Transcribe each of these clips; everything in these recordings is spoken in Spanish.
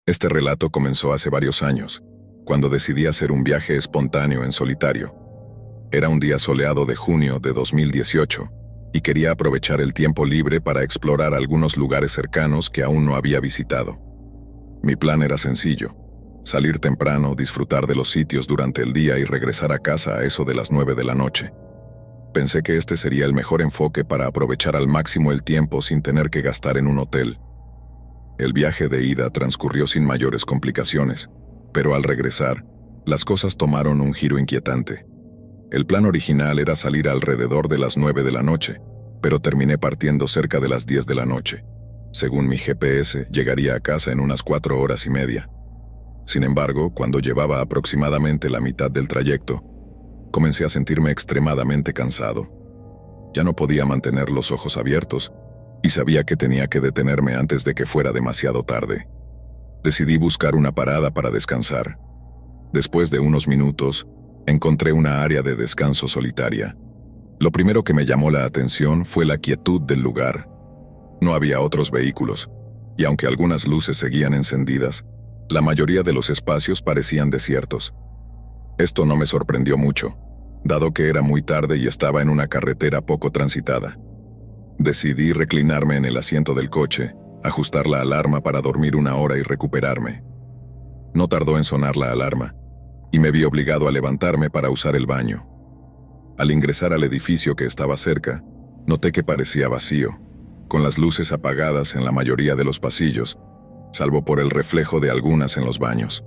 Este relato comenzó hace varios años, cuando decidí hacer un viaje espontáneo en solitario. Era un día soleado de junio de 2018, y quería aprovechar el tiempo libre para explorar algunos lugares cercanos que aún no había visitado. Mi plan era sencillo: salir temprano, disfrutar de los sitios durante el día y regresar a casa a eso de las 9 de la noche. Pensé que este sería el mejor enfoque para aprovechar al máximo el tiempo sin tener que gastar en un hotel. El viaje de ida transcurrió sin mayores complicaciones, pero al regresar, las cosas tomaron un giro inquietante. El plan original era salir alrededor de las 9 de la noche, pero terminé partiendo cerca de las 10 de la noche. Según mi GPS, llegaría a casa en unas 4 horas y media. Sin embargo, cuando llevaba aproximadamente la mitad del trayecto, comencé a sentirme extremadamente cansado. Ya no podía mantener los ojos abiertos, y sabía que tenía que detenerme antes de que fuera demasiado tarde. Decidí buscar una parada para descansar. Después de unos minutos, encontré una área de descanso solitaria. Lo primero que me llamó la atención fue la quietud del lugar. No había otros vehículos, y aunque algunas luces seguían encendidas, la mayoría de los espacios parecían desiertos. Esto no me sorprendió mucho, dado que era muy tarde y estaba en una carretera poco transitada. Decidí reclinarme en el asiento del coche, ajustar la alarma para dormir una hora y recuperarme. No tardó en sonar la alarma, y me vi obligado a levantarme para usar el baño. Al ingresar al edificio que estaba cerca, noté que parecía vacío, con las luces apagadas en la mayoría de los pasillos, salvo por el reflejo de algunas en los baños.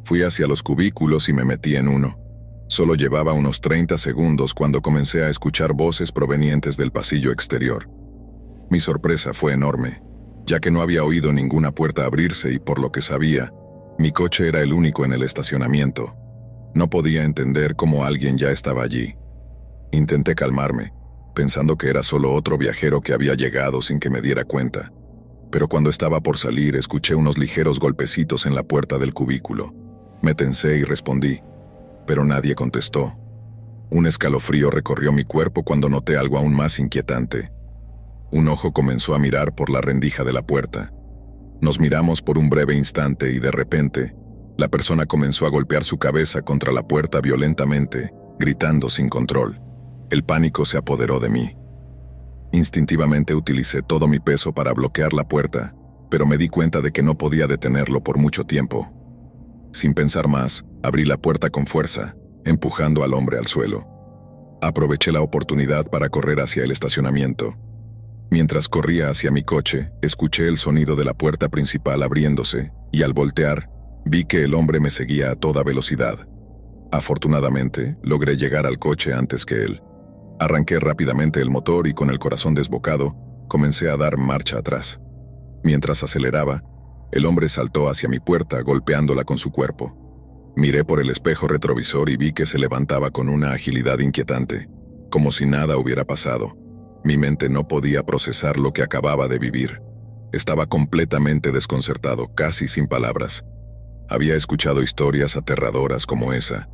Fui hacia los cubículos y me metí en uno. Solo llevaba unos 30 segundos cuando comencé a escuchar voces provenientes del pasillo exterior. Mi sorpresa fue enorme, ya que no había oído ninguna puerta abrirse y por lo que sabía, mi coche era el único en el estacionamiento. No podía entender cómo alguien ya estaba allí. Intenté calmarme, pensando que era solo otro viajero que había llegado sin que me diera cuenta. Pero cuando estaba por salir, escuché unos ligeros golpecitos en la puerta del cubículo. Me tensé y respondí, pero nadie contestó. Un escalofrío recorrió mi cuerpo cuando noté algo aún más inquietante. Un ojo comenzó a mirar por la rendija de la puerta. Nos miramos por un breve instante y de repente, la persona comenzó a golpear su cabeza contra la puerta violentamente, gritando sin control. El pánico se apoderó de mí. Instintivamente utilicé todo mi peso para bloquear la puerta, pero me di cuenta de que no podía detenerlo por mucho tiempo. Sin pensar más, abrí la puerta con fuerza, empujando al hombre al suelo. Aproveché la oportunidad para correr hacia el estacionamiento. Mientras corría hacia mi coche, escuché el sonido de la puerta principal abriéndose, y al voltear, vi que el hombre me seguía a toda velocidad. Afortunadamente, logré llegar al coche antes que él. Arranqué rápidamente el motor y con el corazón desbocado, comencé a dar marcha atrás. Mientras aceleraba, el hombre saltó hacia mi puerta, golpeándola con su cuerpo. Miré por el espejo retrovisor y vi que se levantaba con una agilidad inquietante, como si nada hubiera pasado. Mi mente no podía procesar lo que acababa de vivir. Estaba completamente desconcertado, casi sin palabras. Había escuchado historias aterradoras como esa,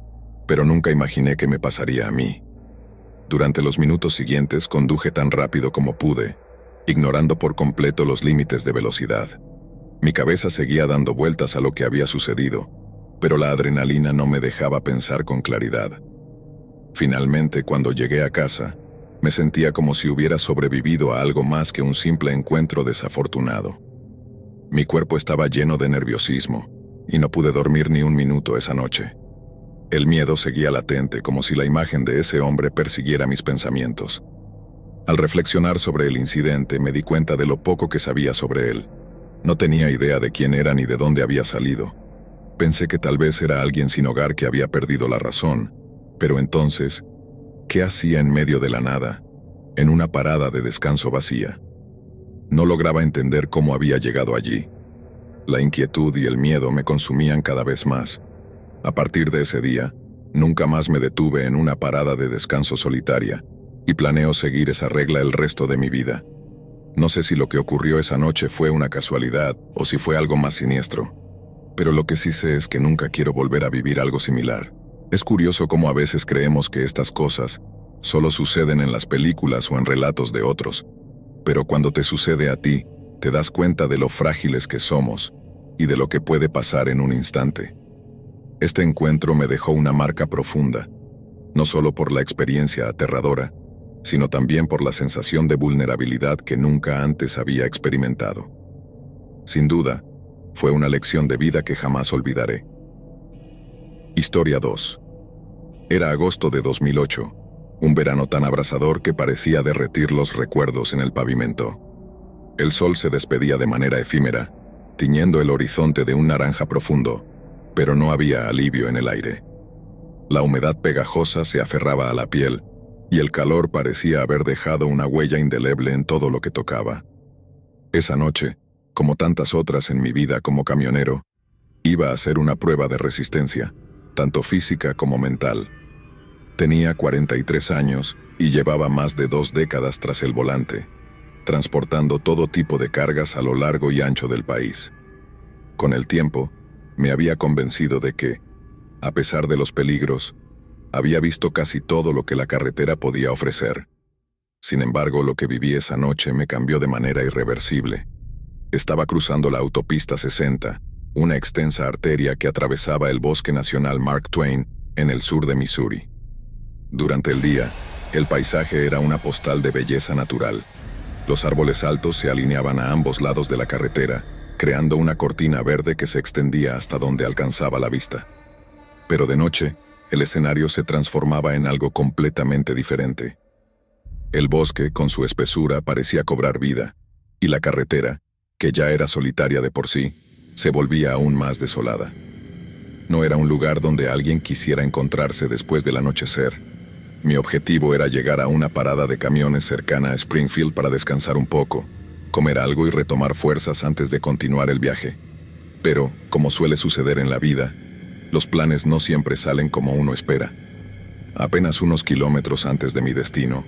pero nunca imaginé que me pasaría a mí. Durante los minutos siguientes conduje tan rápido como pude, ignorando por completo los límites de velocidad. Mi cabeza seguía dando vueltas a lo que había sucedido, pero la adrenalina no me dejaba pensar con claridad. Finalmente, cuando llegué a casa, me sentía como si hubiera sobrevivido a algo más que un simple encuentro desafortunado. Mi cuerpo estaba lleno de nerviosismo, y no pude dormir ni un minuto esa noche. El miedo seguía latente, como si la imagen de ese hombre persiguiera mis pensamientos. Al reflexionar sobre el incidente, me di cuenta de lo poco que sabía sobre él. No tenía idea de quién era ni de dónde había salido. Pensé que tal vez era alguien sin hogar que había perdido la razón, pero entonces, ¿qué hacía en medio de la nada, en una parada de descanso vacía? No lograba entender cómo había llegado allí. La inquietud y el miedo me consumían cada vez más. A partir de ese día, nunca más me detuve en una parada de descanso solitaria, y planeo seguir esa regla el resto de mi vida. No sé si lo que ocurrió esa noche fue una casualidad o si fue algo más siniestro, pero lo que sí sé es que nunca quiero volver a vivir algo similar. Es curioso cómo a veces creemos que estas cosas solo suceden en las películas o en relatos de otros, pero cuando te sucede a ti, te das cuenta de lo frágiles que somos y de lo que puede pasar en un instante. Este encuentro me dejó una marca profunda, no solo por la experiencia aterradora, sino también por la sensación de vulnerabilidad que nunca antes había experimentado. Sin duda, fue una lección de vida que jamás olvidaré. Historia 2. Era agosto de 2008, un verano tan abrasador que parecía derretir los recuerdos en el pavimento. El sol se despedía de manera efímera, tiñendo el horizonte de un naranja profundo, pero no había alivio en el aire. La humedad pegajosa se aferraba a la piel, y el calor parecía haber dejado una huella indeleble en todo lo que tocaba. Esa noche, como tantas otras en mi vida como camionero, iba a ser una prueba de resistencia, tanto física como mental. Tenía 43 años y llevaba más de 2 décadas tras el volante, transportando todo tipo de cargas a lo largo y ancho del país. Con el tiempo, me había convencido de que, a pesar de los peligros, había visto casi todo lo que la carretera podía ofrecer. Sin embargo, lo que viví esa noche me cambió de manera irreversible. Estaba cruzando la autopista 60, una extensa arteria que atravesaba el Bosque Nacional Mark Twain en el sur de Missouri. Durante el día, el paisaje era una postal de belleza natural. Los árboles altos se alineaban a ambos lados de la carretera, creando una cortina verde que se extendía hasta donde alcanzaba la vista. Pero de noche, el escenario se transformaba en algo completamente diferente. El bosque, con su espesura, parecía cobrar vida, y la carretera, que ya era solitaria de por sí, se volvía aún más desolada. No era un lugar donde alguien quisiera encontrarse después del anochecer. Mi objetivo era llegar a una parada de camiones cercana a Springfield para descansar un poco, comer algo y retomar fuerzas antes de continuar el viaje. Pero, como suele suceder en la vida, los planes no siempre salen como uno espera. Apenas unos kilómetros antes de mi destino,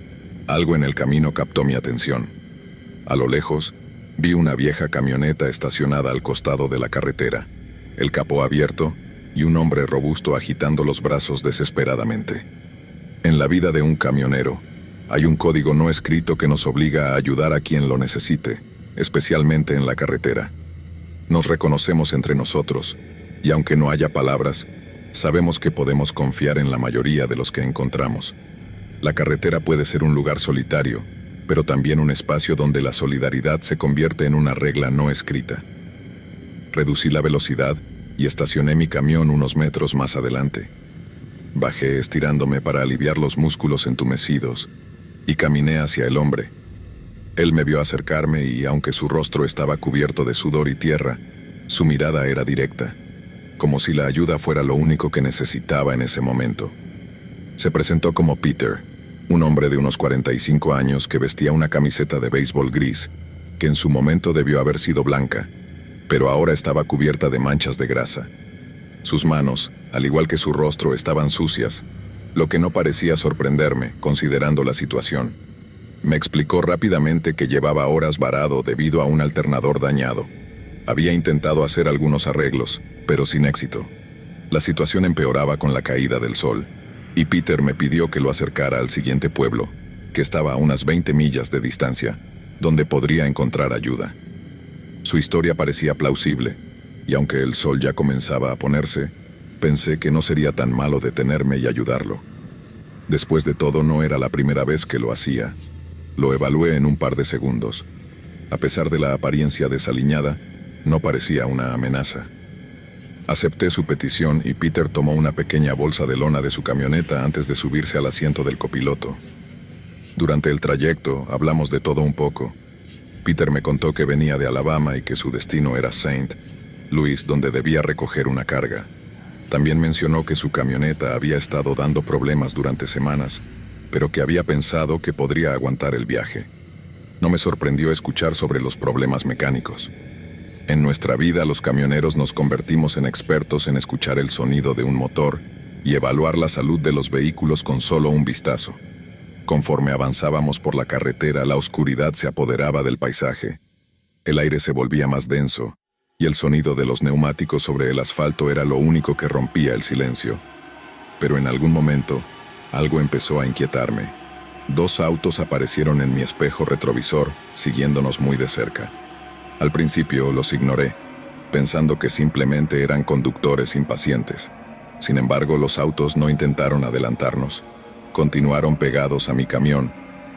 algo en el camino captó mi atención. A lo lejos, vi una vieja camioneta estacionada al costado de la carretera, el capó abierto y un hombre robusto agitando los brazos desesperadamente. En la vida de un camionero, hay un código no escrito que nos obliga a ayudar a quien lo necesite, especialmente en la carretera. Nos reconocemos entre nosotros, y aunque no haya palabras, sabemos que podemos confiar en la mayoría de los que encontramos. La carretera puede ser un lugar solitario, pero también un espacio donde la solidaridad se convierte en una regla no escrita. Reducí la velocidad y estacioné mi camión unos metros más adelante. Bajé estirándome para aliviar los músculos entumecidos y caminé hacia el hombre. Él me vio acercarme y, aunque su rostro estaba cubierto de sudor y tierra, su mirada era directa, como si la ayuda fuera lo único que necesitaba en ese momento. Se presentó como Peter, un hombre de unos 45 años que vestía una camiseta de béisbol gris, que en su momento debió haber sido blanca, pero ahora estaba cubierta de manchas de grasa. Sus manos, al igual que su rostro, estaban sucias, lo que no parecía sorprenderme, considerando la situación. Me explicó rápidamente que llevaba horas varado debido a un alternador dañado. Había intentado hacer algunos arreglos, pero sin éxito. La situación empeoraba con la caída del sol, y Peter me pidió que lo acercara al siguiente pueblo, que estaba a unas 20 millas de distancia, donde podría encontrar ayuda. Su historia parecía plausible, y aunque el sol ya comenzaba a ponerse, pensé que no sería tan malo detenerme y ayudarlo. Después de todo, no era la primera vez que lo hacía. Lo evalué en un par de segundos. A pesar de la apariencia desaliñada, no parecía una amenaza. Acepté su petición y Peter tomó una pequeña bolsa de lona de su camioneta antes de subirse al asiento del copiloto. Durante el trayecto, hablamos de todo un poco. Peter me contó que venía de Alabama y que su destino era St. Louis, donde debía recoger una carga. También mencionó que su camioneta había estado dando problemas durante semanas, pero que había pensado que podría aguantar el viaje. No me sorprendió escuchar sobre los problemas mecánicos. En nuestra vida, los camioneros nos convertimos en expertos en escuchar el sonido de un motor y evaluar la salud de los vehículos con solo un vistazo. Conforme avanzábamos por la carretera, la oscuridad se apoderaba del paisaje. El aire se volvía más denso, y el sonido de los neumáticos sobre el asfalto era lo único que rompía el silencio. Pero en algún momento, algo empezó a inquietarme. 2 autos aparecieron en mi espejo retrovisor, siguiéndonos muy de cerca. Al principio los ignoré, pensando que simplemente eran conductores impacientes. Sin embargo, los autos no intentaron adelantarnos. Continuaron pegados a mi camión,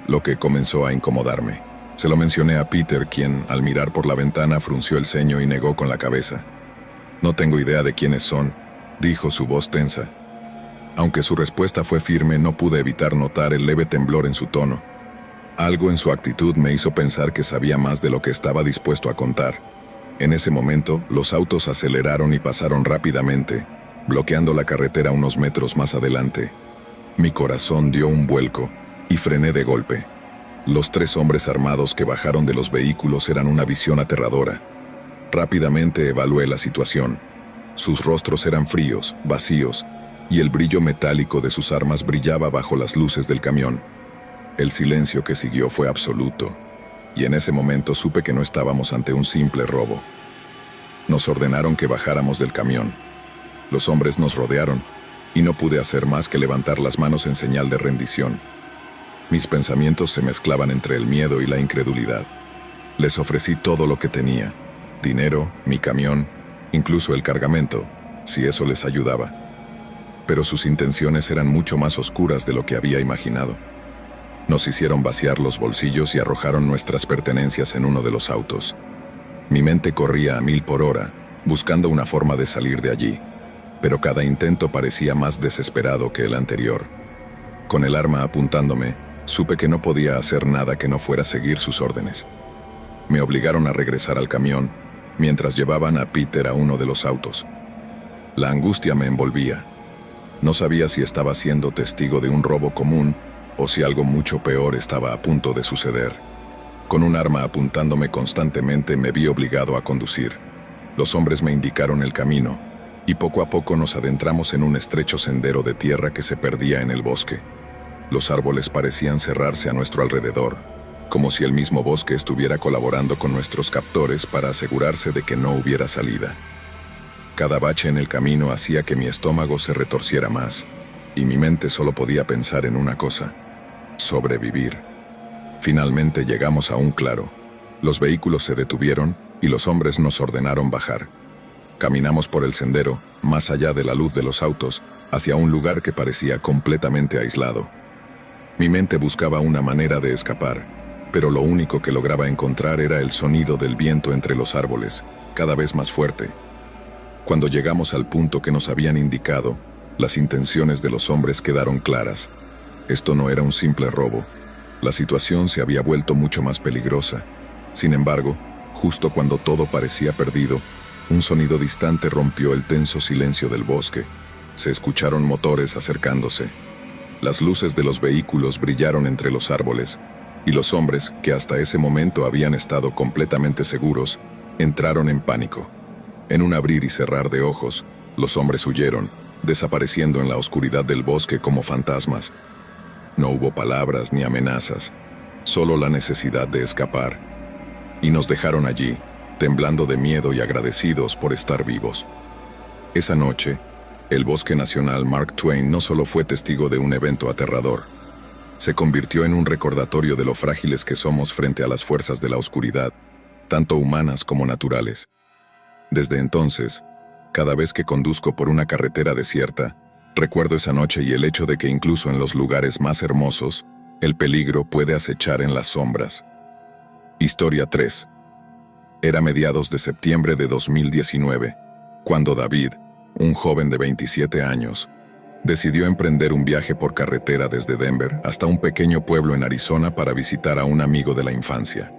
lo que comenzó a incomodarme. Se lo mencioné a Peter, quien, al mirar por la ventana, frunció el ceño y negó con la cabeza. «No tengo idea de quiénes son», dijo, su voz tensa. Aunque su respuesta fue firme, no pude evitar notar el leve temblor en su tono. Algo en su actitud me hizo pensar que sabía más de lo que estaba dispuesto a contar. En ese momento, los autos aceleraron y pasaron rápidamente, bloqueando la carretera unos metros más adelante. Mi corazón dio un vuelco y frené de golpe. Los 3 hombres armados que bajaron de los vehículos eran una visión aterradora. Rápidamente evalué la situación. Sus rostros eran fríos, vacíos, y el brillo metálico de sus armas brillaba bajo las luces del camión. El silencio que siguió fue absoluto, y en ese momento supe que no estábamos ante un simple robo. Nos ordenaron que bajáramos del camión. Los hombres nos rodearon, y no pude hacer más que levantar las manos en señal de rendición. Mis pensamientos se mezclaban entre el miedo y la incredulidad. Les ofrecí todo lo que tenía: dinero, mi camión, incluso el cargamento, si eso les ayudaba. Pero sus intenciones eran mucho más oscuras de lo que había imaginado. Nos hicieron vaciar los bolsillos y arrojaron nuestras pertenencias en uno de los autos. Mi mente corría a 1000 por hora, buscando una forma de salir de allí, pero cada intento parecía más desesperado que el anterior. Con el arma apuntándome, supe que no podía hacer nada que no fuera seguir sus órdenes. Me obligaron a regresar al camión, mientras llevaban a Peter a uno de los autos. La angustia me envolvía. No sabía si estaba siendo testigo de un robo común o si algo mucho peor estaba a punto de suceder. Con un arma apuntándome constantemente, me vi obligado a conducir. Los hombres me indicaron el camino, y poco a poco nos adentramos en un estrecho sendero de tierra que se perdía en el bosque. Los árboles parecían cerrarse a nuestro alrededor, como si el mismo bosque estuviera colaborando con nuestros captores para asegurarse de que no hubiera salida. Cada bache en el camino hacía que mi estómago se retorciera más, y mi mente solo podía pensar en una cosa: sobrevivir. Finalmente llegamos a un claro. Los vehículos se detuvieron y los hombres nos ordenaron bajar. Caminamos por el sendero, más allá de la luz de los autos, hacia un lugar que parecía completamente aislado. Mi mente buscaba una manera de escapar, pero lo único que lograba encontrar era el sonido del viento entre los árboles, cada vez más fuerte. Cuando llegamos al punto que nos habían indicado, las intenciones de los hombres quedaron claras. Esto no era un simple robo. La situación se había vuelto mucho más peligrosa. Sin embargo, justo cuando todo parecía perdido, un sonido distante rompió el tenso silencio del bosque. Se escucharon motores acercándose. Las luces de los vehículos brillaron entre los árboles, y los hombres, que hasta ese momento habían estado completamente seguros, entraron en pánico. En un abrir y cerrar de ojos, los hombres huyeron, desapareciendo en la oscuridad del bosque como fantasmas. No hubo palabras ni amenazas, solo la necesidad de escapar. Y nos dejaron allí, temblando de miedo y agradecidos por estar vivos. Esa noche, el Bosque Nacional Mark Twain no solo fue testigo de un evento aterrador, se convirtió en un recordatorio de lo frágiles que somos frente a las fuerzas de la oscuridad, tanto humanas como naturales. Desde entonces, cada vez que conduzco por una carretera desierta, recuerdo esa noche y el hecho de que incluso en los lugares más hermosos, el peligro puede acechar en las sombras. Historia 3. Era mediados de septiembre de 2019, cuando David, un joven de 27 años, decidió emprender un viaje por carretera desde Denver hasta un pequeño pueblo en Arizona para visitar a un amigo de la infancia.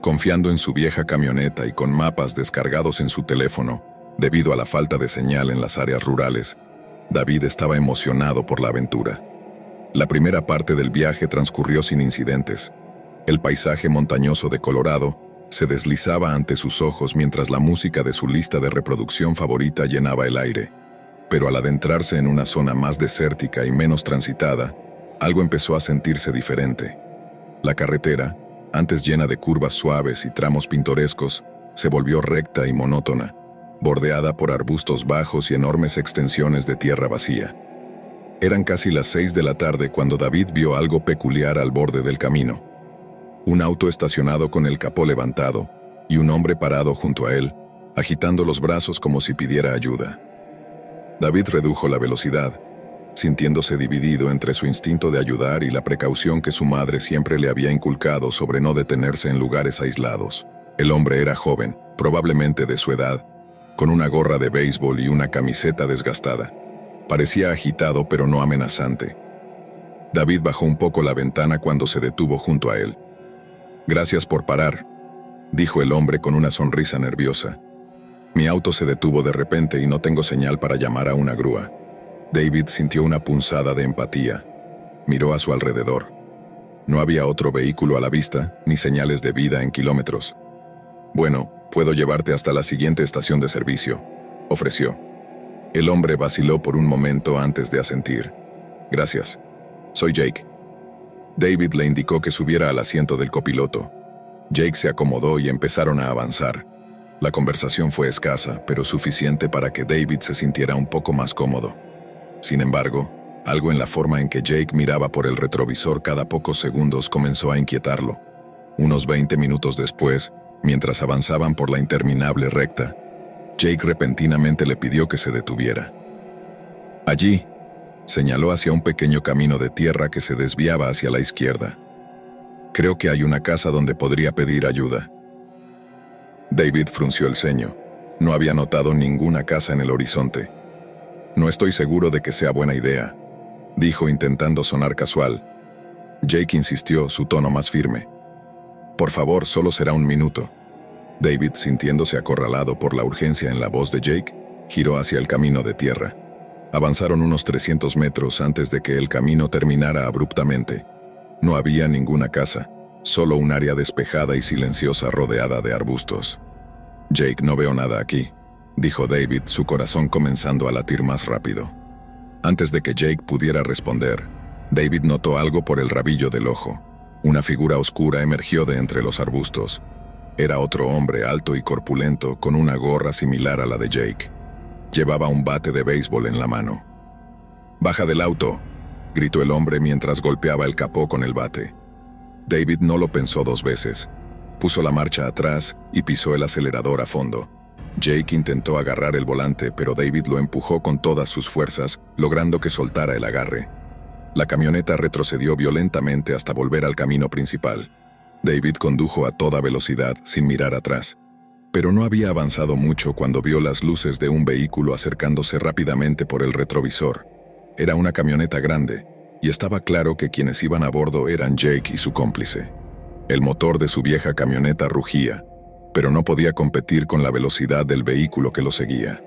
Confiando en su vieja camioneta y con mapas descargados en su teléfono, debido a la falta de señal en las áreas rurales, David estaba emocionado por la aventura. La primera parte del viaje transcurrió sin incidentes. El paisaje montañoso de Colorado se deslizaba ante sus ojos mientras la música de su lista de reproducción favorita llenaba el aire. Pero al adentrarse en una zona más desértica y menos transitada, algo empezó a sentirse diferente. La carretera, antes llena de curvas suaves y tramos pintorescos, se volvió recta y monótona, bordeada por arbustos bajos y enormes extensiones de tierra vacía. Eran casi las 6 de la tarde cuando David vio algo peculiar al borde del camino. Un auto estacionado con el capó levantado y un hombre parado junto a él, agitando los brazos como si pidiera ayuda. David redujo la velocidad, sintiéndose dividido entre su instinto de ayudar y la precaución que su madre siempre le había inculcado sobre no detenerse en lugares aislados. El hombre era joven, probablemente de su edad, con una gorra de béisbol y una camiseta desgastada. Parecía agitado pero no amenazante. David bajó un poco la ventana cuando se detuvo junto a él. «Gracias por parar», dijo el hombre con una sonrisa nerviosa. «Mi auto se detuvo de repente y no tengo señal para llamar a una grúa». David sintió una punzada de empatía. Miró a su alrededor. No había otro vehículo a la vista, ni señales de vida en kilómetros. «Bueno, puedo llevarte hasta la siguiente estación de servicio», ofreció. El hombre vaciló por un momento antes de asentir. «Gracias. Soy Jake». David le indicó que subiera al asiento del copiloto. Jake se acomodó y empezaron a avanzar. La conversación fue escasa, pero suficiente para que David se sintiera un poco más cómodo. Sin embargo, algo en la forma en que Jake miraba por el retrovisor cada pocos segundos comenzó a inquietarlo. Unos 20 minutos después, mientras avanzaban por la interminable recta, Jake repentinamente le pidió que se detuviera. «Allí», señaló hacia un pequeño camino de tierra que se desviaba hacia la izquierda. «Creo que hay una casa donde podría pedir ayuda». David frunció el ceño. No había notado ninguna casa en el horizonte. «No estoy seguro de que sea buena idea», dijo intentando sonar casual. Jake insistió, su tono más firme. «Por favor, solo será un minuto». David, sintiéndose acorralado por la urgencia en la voz de Jake, giró hacia el camino de tierra. Avanzaron unos 300 metros antes de que el camino terminara abruptamente. No había ninguna casa, solo un área despejada y silenciosa rodeada de arbustos. «Jake, no veo nada aquí», dijo David, su corazón comenzando a latir más rápido. Antes de que Jake pudiera responder, David notó algo por el rabillo del ojo. Una figura oscura emergió de entre los arbustos. Era otro hombre alto y corpulento con una gorra similar a la de Jake. Llevaba un bate de béisbol en la mano. «Baja del auto», gritó el hombre mientras golpeaba el capó con el bate. David no lo pensó dos veces. Puso la marcha atrás y pisó el acelerador a fondo. Jake intentó agarrar el volante, pero David lo empujó con todas sus fuerzas, logrando que soltara el agarre. La camioneta retrocedió violentamente hasta volver al camino principal. David condujo a toda velocidad, sin mirar atrás. Pero no había avanzado mucho cuando vio las luces de un vehículo acercándose rápidamente por el retrovisor. Era una camioneta grande, y estaba claro que quienes iban a bordo eran Jake y su cómplice. El motor de su vieja camioneta rugía, pero no podía competir con la velocidad del vehículo que lo seguía.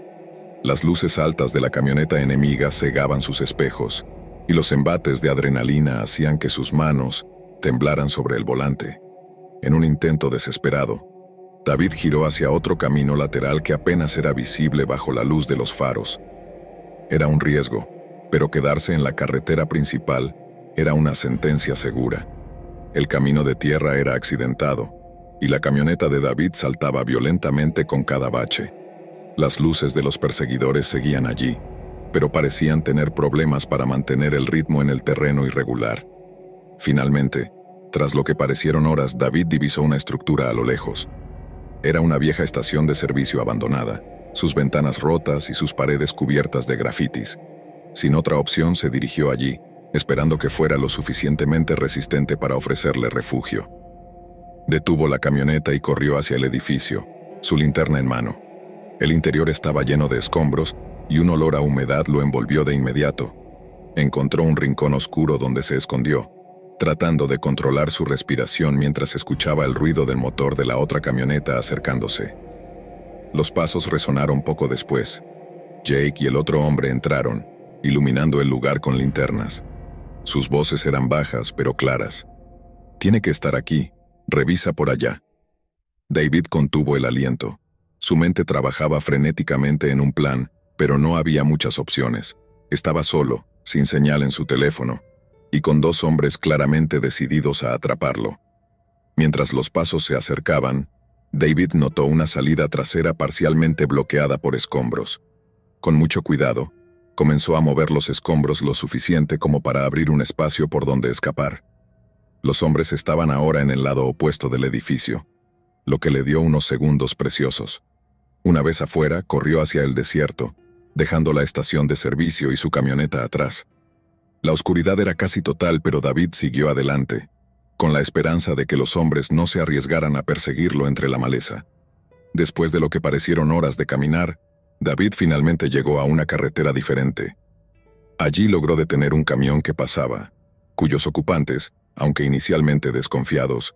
Las luces altas de la camioneta enemiga cegaban sus espejos, y los embates de adrenalina hacían que sus manos temblaran sobre el volante. En un intento desesperado, David giró hacia otro camino lateral que apenas era visible bajo la luz de los faros. Era un riesgo, pero quedarse en la carretera principal era una sentencia segura. El camino de tierra era accidentado, y la camioneta de David saltaba violentamente con cada bache. Las luces de los perseguidores seguían allí, pero parecían tener problemas para mantener el ritmo en el terreno irregular. Finalmente, tras lo que parecieron horas, David divisó una estructura a lo lejos. Era una vieja estación de servicio abandonada, sus ventanas rotas y sus paredes cubiertas de grafitis. Sin otra opción, se dirigió allí, esperando que fuera lo suficientemente resistente para ofrecerle refugio. Detuvo la camioneta y corrió hacia el edificio, su linterna en mano. El interior estaba lleno de escombros y un olor a humedad lo envolvió de inmediato. Encontró un rincón oscuro donde se escondió, tratando de controlar su respiración mientras escuchaba el ruido del motor de la otra camioneta acercándose. Los pasos resonaron poco después. Jake y el otro hombre entraron, iluminando el lugar con linternas. Sus voces eran bajas pero claras. «Tiene que estar aquí. Revisa por allá». David contuvo el aliento. Su mente trabajaba frenéticamente en un plan, pero no había muchas opciones. Estaba solo, sin señal en su teléfono, y con dos hombres claramente decididos a atraparlo. Mientras los pasos se acercaban, David notó una salida trasera parcialmente bloqueada por escombros. Con mucho cuidado, comenzó a mover los escombros lo suficiente como para abrir un espacio por donde escapar. Los hombres estaban ahora en el lado opuesto del edificio, lo que le dio unos segundos preciosos. Una vez afuera, corrió hacia el desierto, dejando la estación de servicio y su camioneta atrás. La oscuridad era casi total, pero David siguió adelante, con la esperanza de que los hombres no se arriesgaran a perseguirlo entre la maleza. Después de lo que parecieron horas de caminar, David finalmente llegó a una carretera diferente. Allí logró detener un camión que pasaba, cuyos ocupantes, aunque inicialmente desconfiados,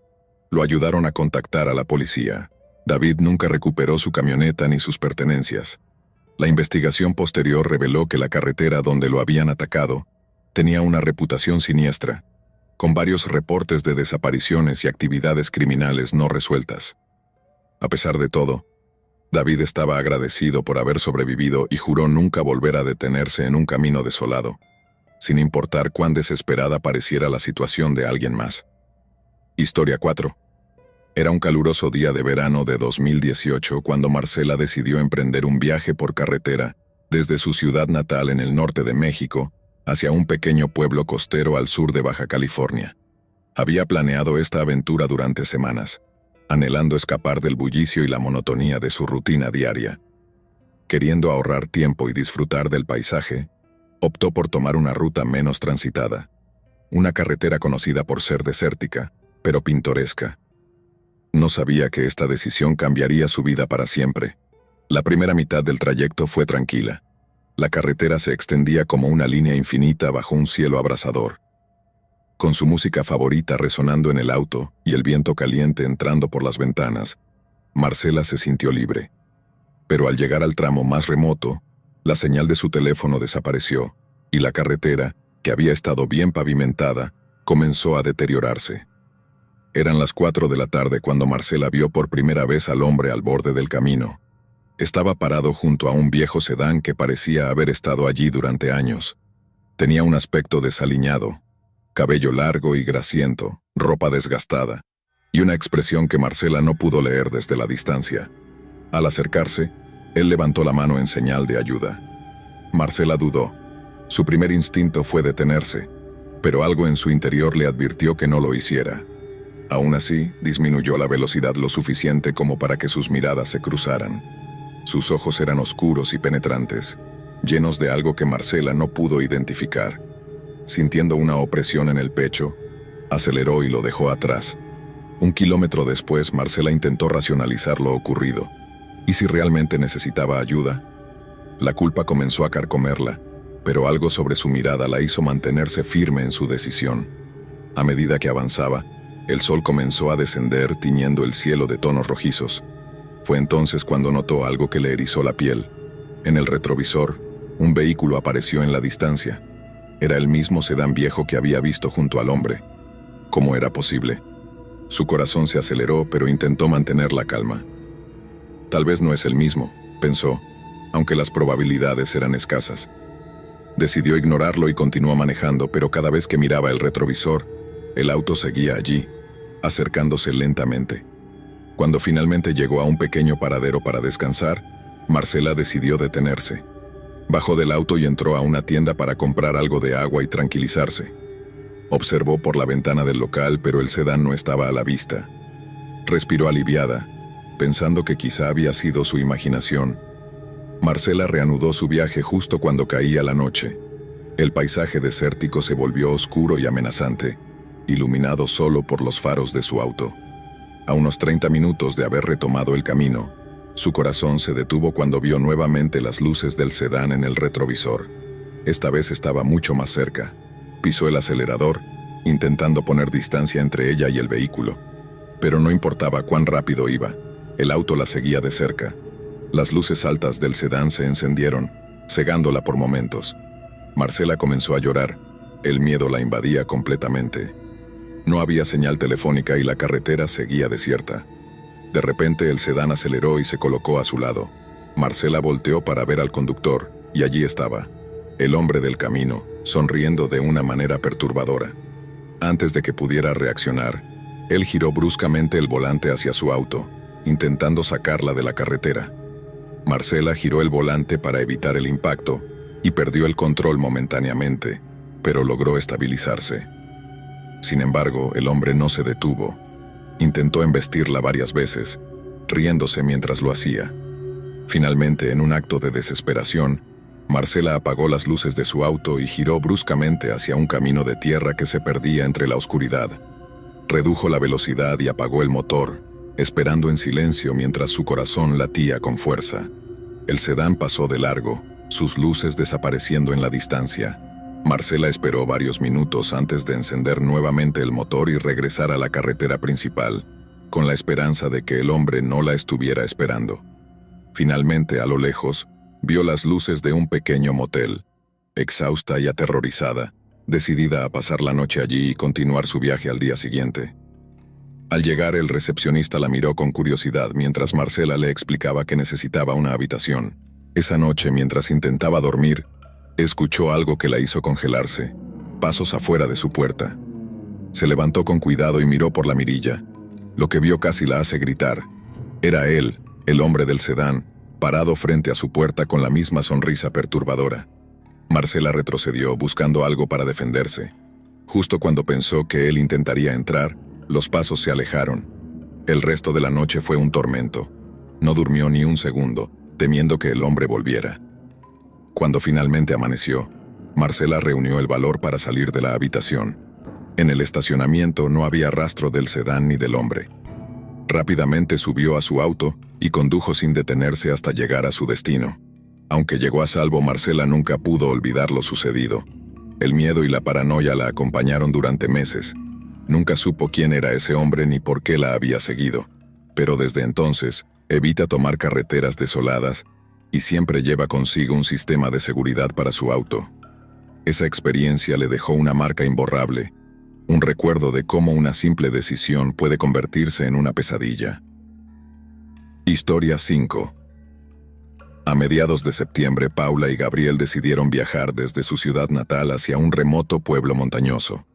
lo ayudaron a contactar a la policía. David nunca recuperó su camioneta ni sus pertenencias. La investigación posterior reveló que la carretera donde lo habían atacado tenía una reputación siniestra, con varios reportes de desapariciones y actividades criminales no resueltas. A pesar de todo, David estaba agradecido por haber sobrevivido y juró nunca volver a detenerse en un camino desolado, sin importar cuán desesperada pareciera la situación de alguien más. Historia 4. Era un caluroso día de verano de 2018 cuando Marcela decidió emprender un viaje por carretera desde su ciudad natal en el norte de México hacia un pequeño pueblo costero al sur de Baja California. Había planeado esta aventura durante semanas, anhelando escapar del bullicio y la monotonía de su rutina diaria. Queriendo ahorrar tiempo y disfrutar del paisaje, optó por tomar una ruta menos transitada, una carretera conocida por ser desértica, pero pintoresca. No sabía que esta decisión cambiaría su vida para siempre. La primera mitad del trayecto fue tranquila. La carretera se extendía como una línea infinita bajo un cielo abrasador. Con su música favorita resonando en el auto y el viento caliente entrando por las ventanas, Marcela se sintió libre. Pero al llegar al tramo más remoto, la señal de su teléfono desapareció y la carretera, que había estado bien pavimentada, comenzó a deteriorarse. Eran las 4 de la tarde cuando Marcela vio por primera vez al hombre al borde del camino. Estaba parado junto a un viejo sedán que parecía haber estado allí durante años. Tenía un aspecto desaliñado, cabello largo y grasiento, ropa desgastada, y una expresión que Marcela no pudo leer desde la distancia. Al acercarse, él levantó la mano en señal de ayuda. Marcela dudó. Su primer instinto fue detenerse, pero algo en su interior le advirtió que no lo hiciera. Aún así, disminuyó la velocidad lo suficiente como para que sus miradas se cruzaran. Sus ojos eran oscuros y penetrantes, llenos de algo que Marcela no pudo identificar. Sintiendo una opresión en el pecho, aceleró y lo dejó atrás. 1 kilómetro después, Marcela intentó racionalizar lo ocurrido. ¿Y si realmente necesitaba ayuda? La culpa comenzó a carcomerla, pero algo sobre su mirada la hizo mantenerse firme en su decisión. A medida que avanzaba, el sol comenzó a descender tiñendo el cielo de tonos rojizos. Fue entonces cuando notó algo que le erizó la piel. En el retrovisor, un vehículo apareció en la distancia. Era el mismo sedán viejo que había visto junto al hombre. ¿Cómo era posible? Su corazón se aceleró, pero intentó mantener la calma. Tal vez no es el mismo, pensó, aunque las probabilidades eran escasas. Decidió ignorarlo y continuó manejando, pero cada vez que miraba el retrovisor, el auto seguía allí, acercándose lentamente. Cuando finalmente llegó a un pequeño paradero para descansar, Marcela decidió detenerse. Bajó del auto y entró a una tienda para comprar algo de agua y tranquilizarse. Observó por la ventana del local, pero el sedán no estaba a la vista. Respiró aliviada, pensando que quizá había sido su imaginación. Marcela reanudó su viaje justo cuando caía la noche. El paisaje desértico se volvió oscuro y amenazante, iluminado solo por los faros de su auto. A unos 30 minutos de haber retomado el camino, su corazón se detuvo cuando vio nuevamente las luces del sedán en el retrovisor. Esta vez estaba mucho más cerca. Pisó el acelerador, intentando poner distancia entre ella y el vehículo. Pero no importaba cuán rápido iba, el auto la seguía de cerca. Las luces altas del sedán se encendieron, cegándola por momentos. Marcela comenzó a llorar. El miedo la invadía completamente. No había señal telefónica y la carretera seguía desierta. De repente el sedán aceleró y se colocó a su lado. Marcela volteó para ver al conductor, y allí estaba, el hombre del camino, sonriendo de una manera perturbadora. Antes de que pudiera reaccionar, él giró bruscamente el volante hacia su auto, intentando sacarla de la carretera. Marcela giró el volante para evitar el impacto y perdió el control momentáneamente, pero logró estabilizarse. Sin embargo, el hombre no se detuvo. Intentó embestirla varias veces, riéndose mientras lo hacía. Finalmente, en un acto de desesperación, Marcela apagó las luces de su auto y giró bruscamente hacia un camino de tierra que se perdía entre la oscuridad. Redujo la velocidad y apagó el motor, esperando en silencio mientras su corazón latía con fuerza. El sedán pasó de largo, sus luces desapareciendo en la distancia. Marcela esperó varios minutos antes de encender nuevamente el motor y regresar a la carretera principal, con la esperanza de que el hombre no la estuviera esperando. Finalmente, a lo lejos, vio las luces de un pequeño motel. Exhausta y aterrorizada, decidida a pasar la noche allí y continuar su viaje al día siguiente. Al llegar, el recepcionista la miró con curiosidad mientras Marcela le explicaba que necesitaba una habitación. Esa noche, mientras intentaba dormir, escuchó algo que la hizo congelarse, pasos afuera de su puerta. Se levantó con cuidado y miró por la mirilla. Lo que vio casi la hace gritar. Era él, el hombre del sedán, parado frente a su puerta con la misma sonrisa perturbadora. Marcela retrocedió buscando algo para defenderse. Justo cuando pensó que él intentaría entrar, los pasos se alejaron. El resto de la noche fue un tormento. No durmió ni un segundo, temiendo que el hombre volviera. Cuando finalmente amaneció, Marcela reunió el valor para salir de la habitación. En el estacionamiento no había rastro del sedán ni del hombre. Rápidamente subió a su auto y condujo sin detenerse hasta llegar a su destino. Aunque llegó a salvo, Marcela nunca pudo olvidar lo sucedido. El miedo y la paranoia la acompañaron durante meses. Nunca supo quién era ese hombre ni por qué la había seguido. Pero desde entonces, evita tomar carreteras desoladas y siempre lleva consigo un sistema de seguridad para su auto. Esa experiencia le dejó una marca imborrable, un recuerdo de cómo una simple decisión puede convertirse en una pesadilla. Historia 5. A mediados de septiembre, Paula y Gabriel decidieron viajar desde su ciudad natal hacia un remoto pueblo montañoso.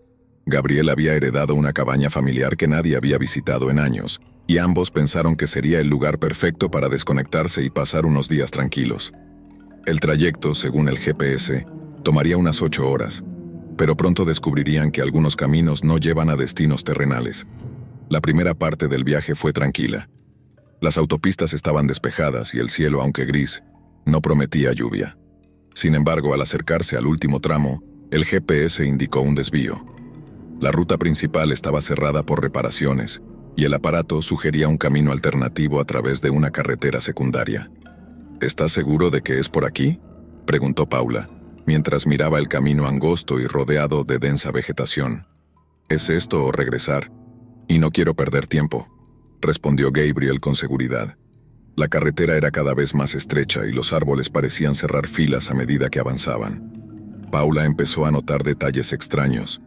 Gabriel había heredado una cabaña familiar que nadie había visitado en años, y ambos pensaron que sería el lugar perfecto para desconectarse y pasar unos días tranquilos. El trayecto, según el GPS, tomaría unas 8 horas, pero pronto descubrirían que algunos caminos no llevan a destinos terrenales. La primera parte del viaje fue tranquila. Las autopistas estaban despejadas y el cielo, aunque gris, no prometía lluvia. Sin embargo, al acercarse al último tramo, el GPS indicó un desvío. La ruta principal estaba cerrada por reparaciones, y el aparato sugería un camino alternativo a través de una carretera secundaria. ¿Estás seguro de que es por aquí?, preguntó Paula, mientras miraba el camino angosto y rodeado de densa vegetación. ¿Es esto o regresar? Y no quiero perder tiempo, respondió Gabriel con seguridad. La carretera era cada vez más estrecha y los árboles parecían cerrar filas a medida que avanzaban. Paula empezó a notar detalles extraños,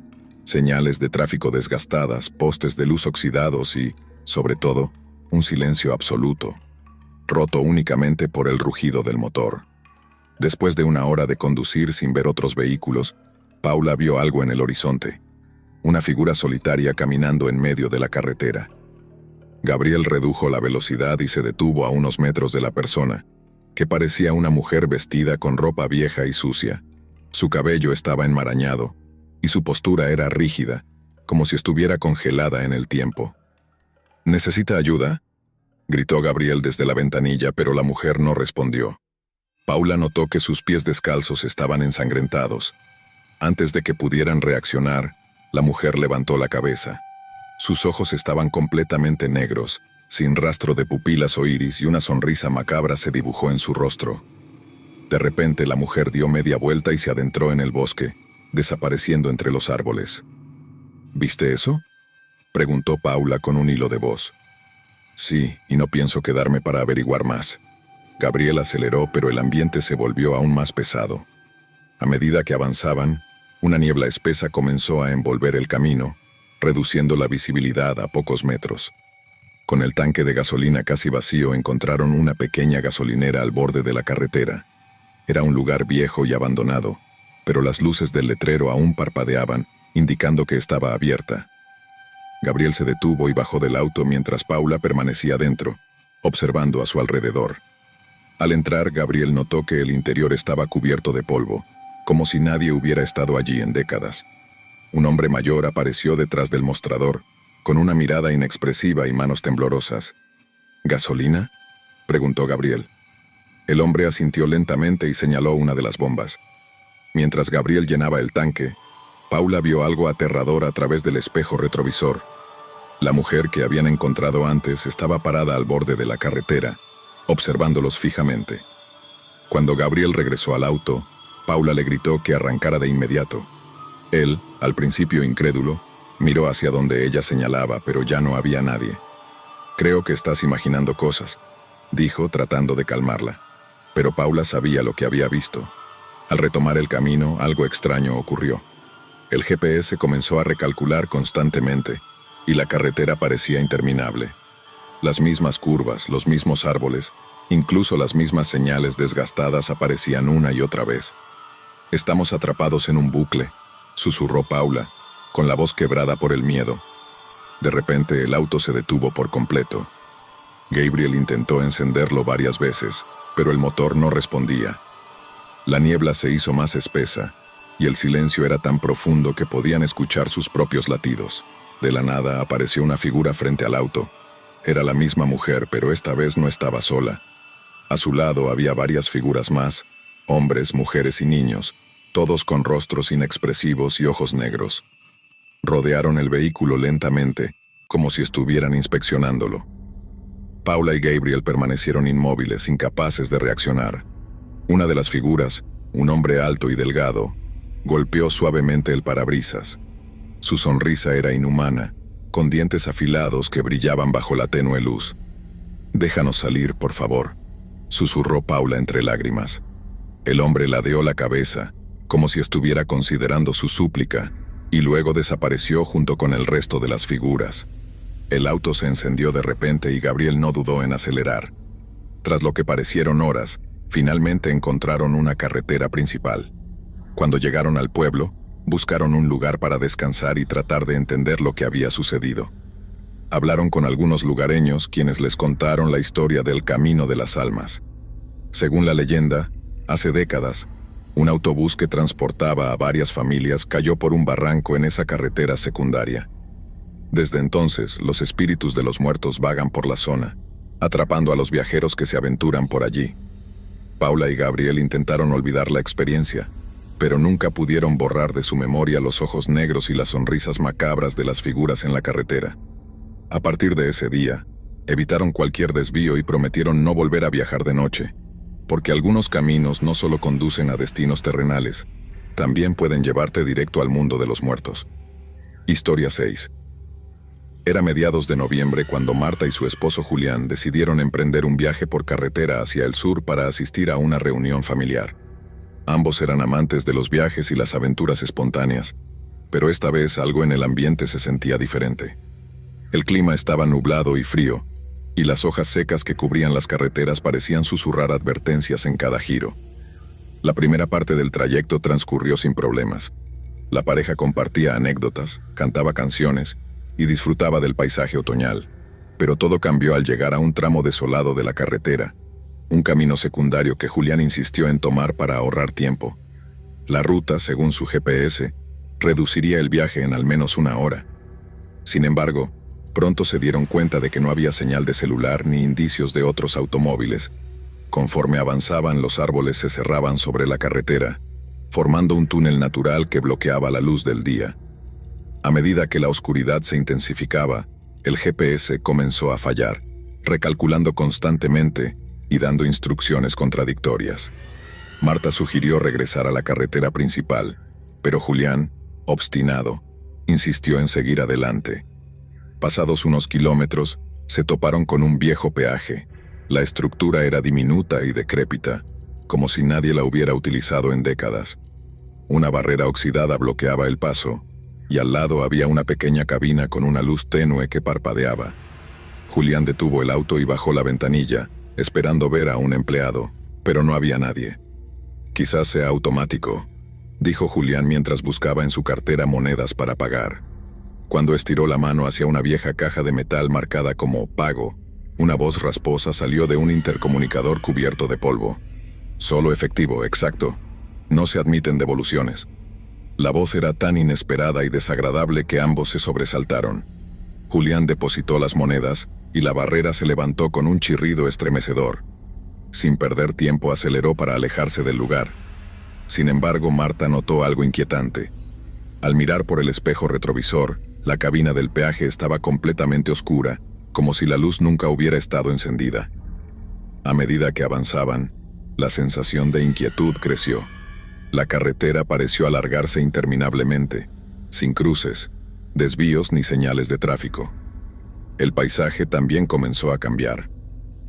señales de tráfico desgastadas, postes de luz oxidados y, sobre todo, un silencio absoluto, roto únicamente por el rugido del motor. Después de una hora de conducir sin ver otros vehículos, Paula vio algo en el horizonte, una figura solitaria caminando en medio de la carretera. Gabriel redujo la velocidad y se detuvo a unos metros de la persona, que parecía una mujer vestida con ropa vieja y sucia. Su cabello estaba enmarañado, y su postura era rígida, como si estuviera congelada en el tiempo. ¿Necesita ayuda?, gritó Gabriel desde la ventanilla, pero la mujer no respondió. Paula notó que sus pies descalzos estaban ensangrentados. Antes de que pudieran reaccionar, la mujer levantó la cabeza. Sus ojos estaban completamente negros, sin rastro de pupilas o iris, y una sonrisa macabra se dibujó en su rostro. De repente, la mujer dio media vuelta y se adentró en el bosque, desapareciendo entre los árboles. ¿Viste eso?, preguntó Paula con un hilo de voz. Sí, y no pienso quedarme para averiguar más. Gabriel aceleró, pero el ambiente se volvió aún más pesado. A medida que avanzaban, una niebla espesa comenzó a envolver el camino, reduciendo la visibilidad a pocos metros. Con el tanque de gasolina casi vacío, encontraron una pequeña gasolinera al borde de la carretera. Era un lugar viejo y abandonado, pero las luces del letrero aún parpadeaban, indicando que estaba abierta. Gabriel se detuvo y bajó del auto mientras Paula permanecía dentro, observando a su alrededor. Al entrar, Gabriel notó que el interior estaba cubierto de polvo, como si nadie hubiera estado allí en décadas. Un hombre mayor apareció detrás del mostrador, con una mirada inexpresiva y manos temblorosas. ¿Gasolina?, preguntó Gabriel. El hombre asintió lentamente y señaló una de las bombas. Mientras Gabriel llenaba el tanque, Paula vio algo aterrador a través del espejo retrovisor. La mujer que habían encontrado antes estaba parada al borde de la carretera, observándolos fijamente. Cuando Gabriel regresó al auto, Paula le gritó que arrancara de inmediato. Él, al principio incrédulo, miró hacia donde ella señalaba, pero ya no había nadie. «Creo que estás imaginando cosas», dijo tratando de calmarla. Pero Paula sabía lo que había visto. Al retomar el camino, algo extraño ocurrió. El GPS comenzó a recalcular constantemente, y la carretera parecía interminable. Las mismas curvas, los mismos árboles, incluso las mismas señales desgastadas aparecían una y otra vez. «Estamos atrapados en un bucle», susurró Paula, con la voz quebrada por el miedo. De repente el auto se detuvo por completo. Gabriel intentó encenderlo varias veces, pero el motor no respondía. La niebla se hizo más espesa, y el silencio era tan profundo que podían escuchar sus propios latidos. De la nada apareció una figura frente al auto. Era la misma mujer, pero esta vez no estaba sola. A su lado había varias figuras más, hombres, mujeres y niños, todos con rostros inexpresivos y ojos negros. Rodearon el vehículo lentamente, como si estuvieran inspeccionándolo. Paula y Gabriel permanecieron inmóviles, incapaces de reaccionar. Una de las figuras, un hombre alto y delgado, golpeó suavemente el parabrisas. Su sonrisa era inhumana, con dientes afilados que brillaban bajo la tenue luz. «Déjanos salir, por favor», susurró Paula entre lágrimas. El hombre ladeó la cabeza, como si estuviera considerando su súplica, y luego desapareció junto con el resto de las figuras. El auto se encendió de repente y Gabriel no dudó en acelerar. Tras lo que parecieron horas, finalmente encontraron una carretera principal. Cuando llegaron al pueblo, buscaron un lugar para descansar y tratar de entender lo que había sucedido. Hablaron con algunos lugareños, quienes les contaron la historia del Camino de las Almas. Según la leyenda, hace décadas, un autobús que transportaba a varias familias cayó por un barranco en esa carretera secundaria. Desde entonces, los espíritus de los muertos vagan por la zona, atrapando a los viajeros que se aventuran por allí. Paula y Gabriel intentaron olvidar la experiencia, pero nunca pudieron borrar de su memoria los ojos negros y las sonrisas macabras de las figuras en la carretera. A partir de ese día, evitaron cualquier desvío y prometieron no volver a viajar de noche, porque algunos caminos no solo conducen a destinos terrenales, también pueden llevarte directo al mundo de los muertos. Historia 6. Era mediados de noviembre cuando Marta y su esposo Julián decidieron emprender un viaje por carretera hacia el sur para asistir a una reunión familiar. Ambos eran amantes de los viajes y las aventuras espontáneas, pero esta vez algo en el ambiente se sentía diferente. El clima estaba nublado y frío, y las hojas secas que cubrían las carreteras parecían susurrar advertencias en cada giro. La primera parte del trayecto transcurrió sin problemas. La pareja compartía anécdotas, cantaba canciones y disfrutaba del paisaje otoñal, pero todo cambió al llegar a un tramo desolado de la carretera, un camino secundario que Julián insistió en tomar para ahorrar tiempo. La ruta, según su GPS, reduciría el viaje en al menos una hora. Sin embargo, pronto se dieron cuenta de que no había señal de celular ni indicios de otros automóviles. Conforme avanzaban, los árboles se cerraban sobre la carretera, formando un túnel natural que bloqueaba la luz del día. A medida que la oscuridad se intensificaba, el GPS comenzó a fallar, recalculando constantemente y dando instrucciones contradictorias. Marta sugirió regresar a la carretera principal, pero Julián, obstinado, insistió en seguir adelante. Pasados unos kilómetros, se toparon con un viejo peaje. La estructura era diminuta y decrépita, como si nadie la hubiera utilizado en décadas. Una barrera oxidada bloqueaba el paso, y al lado había una pequeña cabina con una luz tenue que parpadeaba. Julián detuvo el auto y bajó la ventanilla, esperando ver a un empleado, pero no había nadie. «Quizás sea automático», dijo Julián mientras buscaba en su cartera monedas para pagar. Cuando estiró la mano hacia una vieja caja de metal marcada como «Pago», una voz rasposa salió de un intercomunicador cubierto de polvo. «Solo efectivo, exacto. No se admiten devoluciones». La voz era tan inesperada y desagradable que ambos se sobresaltaron. Julián depositó las monedas y la barrera se levantó con un chirrido estremecedor. sin perder tiempo aceleró para alejarse del lugar. Sin embargo, Marta notó algo inquietante. Al mirar por el espejo retrovisor, la cabina del peaje estaba completamente oscura, como si la luz nunca hubiera estado encendida. A medida que avanzaban, la sensación de inquietud creció. La carretera pareció alargarse interminablemente, sin cruces, desvíos ni señales de tráfico. El paisaje también comenzó a cambiar.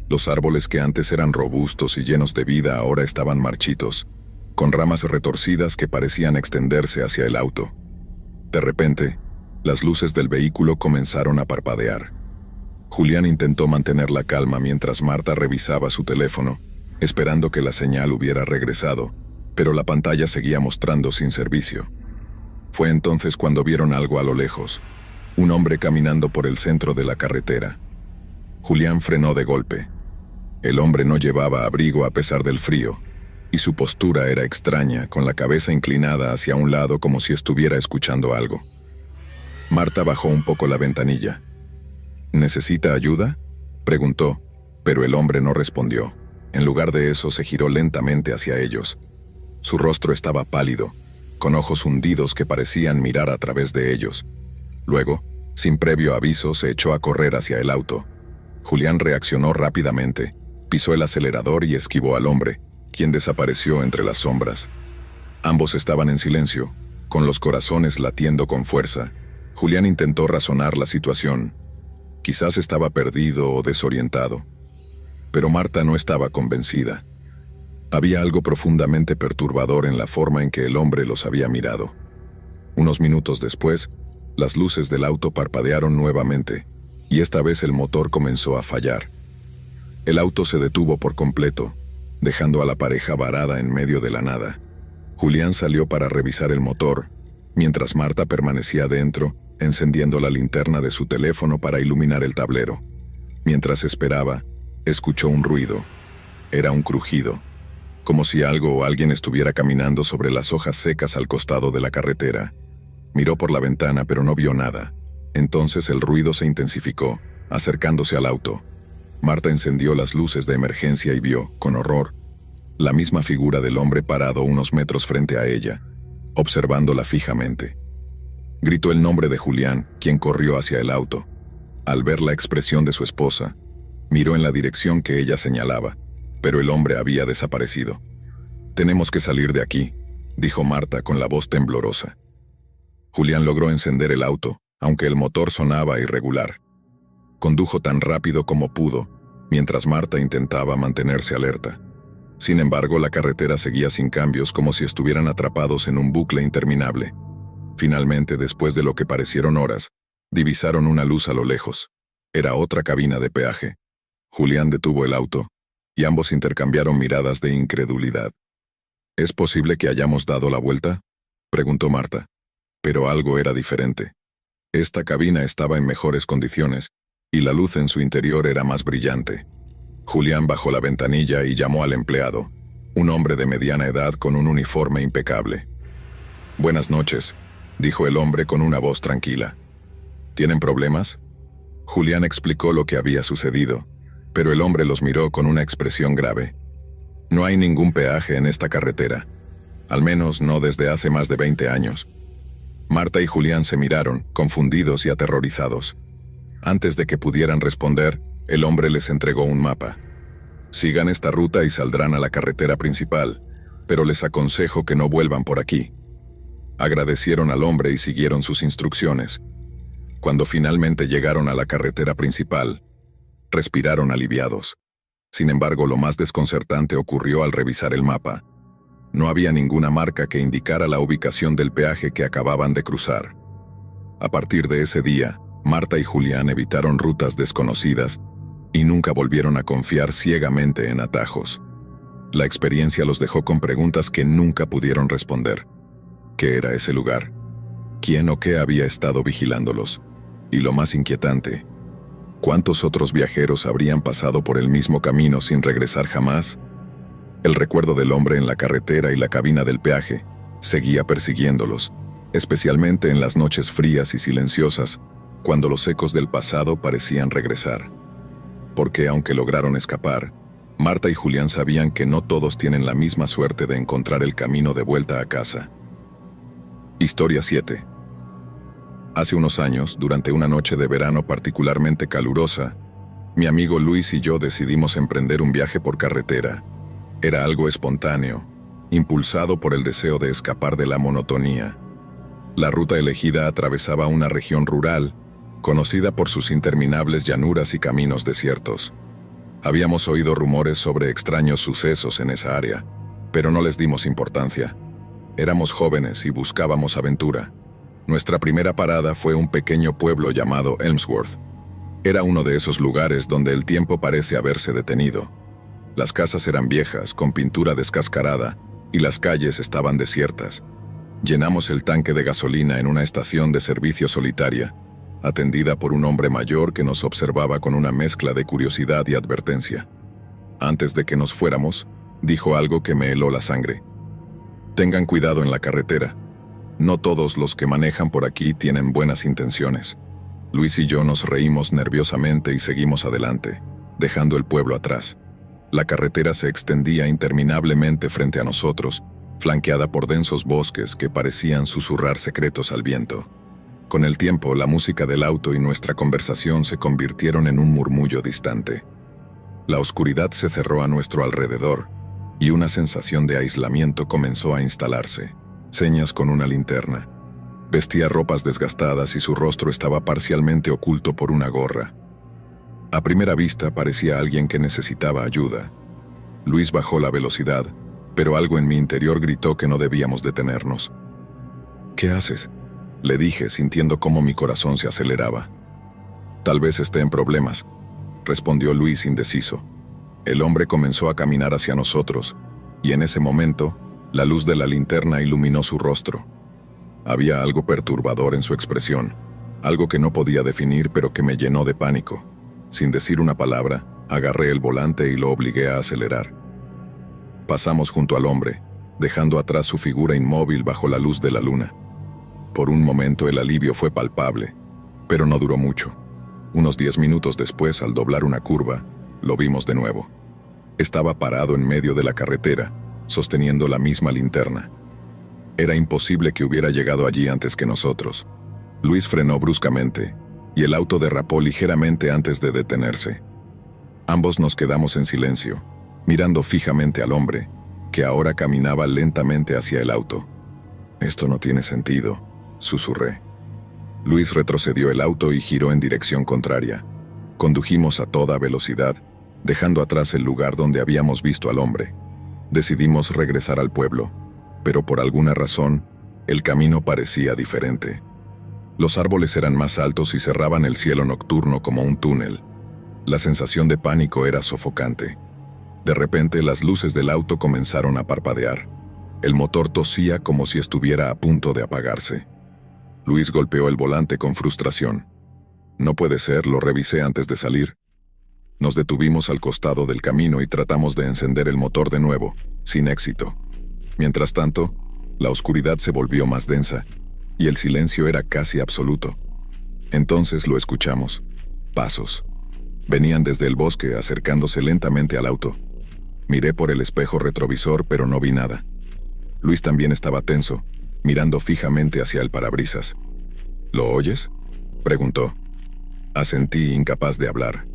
Los árboles que antes eran robustos y llenos de vida ahora estaban marchitos, con ramas retorcidas que parecían extenderse hacia el auto. De repente, las luces del vehículo comenzaron a parpadear. Julián intentó mantener la calma mientras Marta revisaba su teléfono, esperando que la señal hubiera regresado, pero la pantalla seguía mostrando sin servicio. Fue entonces cuando vieron algo a lo lejos, un hombre caminando por el centro de la carretera. Julián frenó de golpe. El hombre no llevaba abrigo a pesar del frío, y su postura era extraña, con la cabeza inclinada hacia un lado como si estuviera escuchando algo. Marta bajó un poco la ventanilla. ¿Necesita ayuda?, preguntó, pero el hombre no respondió. En lugar de eso, se giró lentamente hacia ellos. Su rostro estaba pálido, con ojos hundidos que parecían mirar a través de ellos. Luego, sin previo aviso, se echó a correr hacia el auto. Julián reaccionó rápidamente, pisó el acelerador y esquivó al hombre, quien desapareció entre las sombras. Ambos estaban en silencio, con los corazones latiendo con fuerza. Julián intentó razonar la situación. Quizás estaba perdido o desorientado. Pero Marta no estaba convencida. Había algo profundamente perturbador en la forma en que el hombre los había mirado. Unos minutos después, las luces del auto parpadearon nuevamente, y esta vez el motor comenzó a fallar. El auto se detuvo por completo, dejando a la pareja varada en medio de la nada. Julián salió para revisar el motor, mientras Marta permanecía dentro, encendiendo la linterna de su teléfono para iluminar el tablero. Mientras esperaba, escuchó un ruido. Era un crujido, como si algo o alguien estuviera caminando sobre las hojas secas al costado de la carretera. Miró por la ventana pero no vio nada. Entonces el ruido se intensificó, acercándose al auto. Marta encendió las luces de emergencia y vio, con horror, la misma figura del hombre parado unos metros frente a ella, observándola fijamente. Gritó el nombre de Julián, quien corrió hacia el auto. Al ver la expresión de su esposa, miró en la dirección que ella señalaba, pero el hombre había desaparecido. «Tenemos que salir de aquí», dijo Marta con la voz temblorosa. Julián logró encender el auto, aunque el motor sonaba irregular. Condujo tan rápido como pudo, mientras Marta intentaba mantenerse alerta. Sin embargo, la carretera seguía sin cambios, como si estuvieran atrapados en un bucle interminable. Finalmente, después de lo que parecieron horas, divisaron una luz a lo lejos. Era otra cabina de peaje. Julián detuvo el auto, y ambos intercambiaron miradas de incredulidad. «¿Es posible que hayamos dado la vuelta?», preguntó Marta. Pero algo era diferente. Esta cabina estaba en mejores condiciones, y la luz en su interior era más brillante. Julián bajó la ventanilla y llamó al empleado, un hombre de mediana edad con un uniforme impecable. «Buenas noches», dijo el hombre con una voz tranquila. «¿Tienen problemas?». Julián explicó lo que había sucedido, pero el hombre los miró con una expresión grave. «No hay ningún peaje en esta carretera, al menos no desde hace más de 20 años». Marta y Julián se miraron, confundidos y aterrorizados. Antes de que pudieran responder, el hombre les entregó un mapa. «Sigan esta ruta y saldrán a la carretera principal, pero les aconsejo que no vuelvan por aquí». Agradecieron al hombre y siguieron sus instrucciones. Cuando finalmente llegaron a la carretera principal, respiraron aliviados. Sin embargo, lo más desconcertante ocurrió al revisar el mapa. No había ninguna marca que indicara la ubicación del peaje que acababan de cruzar. A partir de ese día, Marta y Julián evitaron rutas desconocidas y nunca volvieron a confiar ciegamente en atajos. La experiencia los dejó con preguntas que nunca pudieron responder. ¿Qué era ese lugar? ¿Quién o qué había estado vigilándolos? Y lo más inquietante, ¿cuántos otros viajeros habrían pasado por el mismo camino sin regresar jamás? El recuerdo del hombre en la carretera y la cabina del peaje seguía persiguiéndolos, especialmente en las noches frías y silenciosas, cuando los ecos del pasado parecían regresar. Porque aunque lograron escapar, Marta y Julián sabían que no todos tienen la misma suerte de encontrar el camino de vuelta a casa. Historia 7. Hace unos años, durante una noche de verano particularmente calurosa, mi amigo Luis y yo decidimos emprender un viaje por carretera. Era algo espontáneo, impulsado por el deseo de escapar de la monotonía. La ruta elegida atravesaba una región rural, conocida por sus interminables llanuras y caminos desiertos. Habíamos oído rumores sobre extraños sucesos en esa área, pero no les dimos importancia. Éramos jóvenes y buscábamos aventura. Nuestra primera parada fue un pequeño pueblo llamado Elmsworth. Era uno de esos lugares donde el tiempo parece haberse detenido. Las casas eran viejas, con pintura descascarada, y las calles estaban desiertas. Llenamos el tanque de gasolina en una estación de servicio solitaria, atendida por un hombre mayor que nos observaba con una mezcla de curiosidad y advertencia. Antes de que nos fuéramos, dijo algo que me heló la sangre. Tengan cuidado en la carretera. No todos los que manejan por aquí tienen buenas intenciones. Luis y yo nos reímos nerviosamente y seguimos adelante, dejando el pueblo atrás. La carretera se extendía interminablemente frente a nosotros, flanqueada por densos bosques que parecían susurrar secretos al viento. Con el tiempo, la música del auto y nuestra conversación se convirtieron en un murmullo distante. La oscuridad se cerró a nuestro alrededor, y una sensación de aislamiento comenzó a instalarse. Señas con una linterna. Vestía ropas desgastadas y su rostro estaba parcialmente oculto por una gorra. A primera vista parecía alguien que necesitaba ayuda. Luis bajó la velocidad, pero algo en mi interior gritó que no debíamos detenernos. ¿Qué haces?, le dije, sintiendo cómo mi corazón se aceleraba. Tal vez esté en problemas, respondió Luis indeciso. El hombre comenzó a caminar hacia nosotros, y en ese momento, la luz de la linterna iluminó su rostro. Había algo perturbador en su expresión, algo que no podía definir pero que me llenó de pánico. Sin decir una palabra, agarré el volante y lo obligué a acelerar. Pasamos junto al hombre, dejando atrás su figura inmóvil bajo la luz de la luna. Por un momento el alivio fue palpable, pero no duró mucho. Unos 10 minutos después, al doblar una curva, lo vimos de nuevo. Estaba parado en medio de la carretera, sosteniendo la misma linterna. Era imposible que hubiera llegado allí antes que nosotros. Luis frenó bruscamente, y el auto derrapó ligeramente antes de detenerse. Ambos nos quedamos en silencio, mirando fijamente al hombre, que ahora caminaba lentamente hacia el auto. «Esto no tiene sentido», susurré. Luis retrocedió el auto y giró en dirección contraria. Condujimos a toda velocidad, dejando atrás el lugar donde habíamos visto al hombre. Decidimos regresar al pueblo, pero por alguna razón, el camino parecía diferente. Los árboles eran más altos y cerraban el cielo nocturno como un túnel. La sensación de pánico era sofocante. De repente, las luces del auto comenzaron a parpadear. El motor tosía como si estuviera a punto de apagarse. Luis golpeó el volante con frustración. «No puede ser», lo revisé antes de salir. Nos detuvimos al costado del camino y tratamos de encender el motor de nuevo, sin éxito. Mientras tanto, la oscuridad se volvió más densa, y el silencio era casi absoluto. Entonces lo escuchamos. Pasos. Venían desde el bosque, acercándose lentamente al auto. Miré por el espejo retrovisor, pero no vi nada. Luis también estaba tenso, mirando fijamente hacia el parabrisas. «¿Lo oyes?», preguntó. Asentí, incapaz de hablar.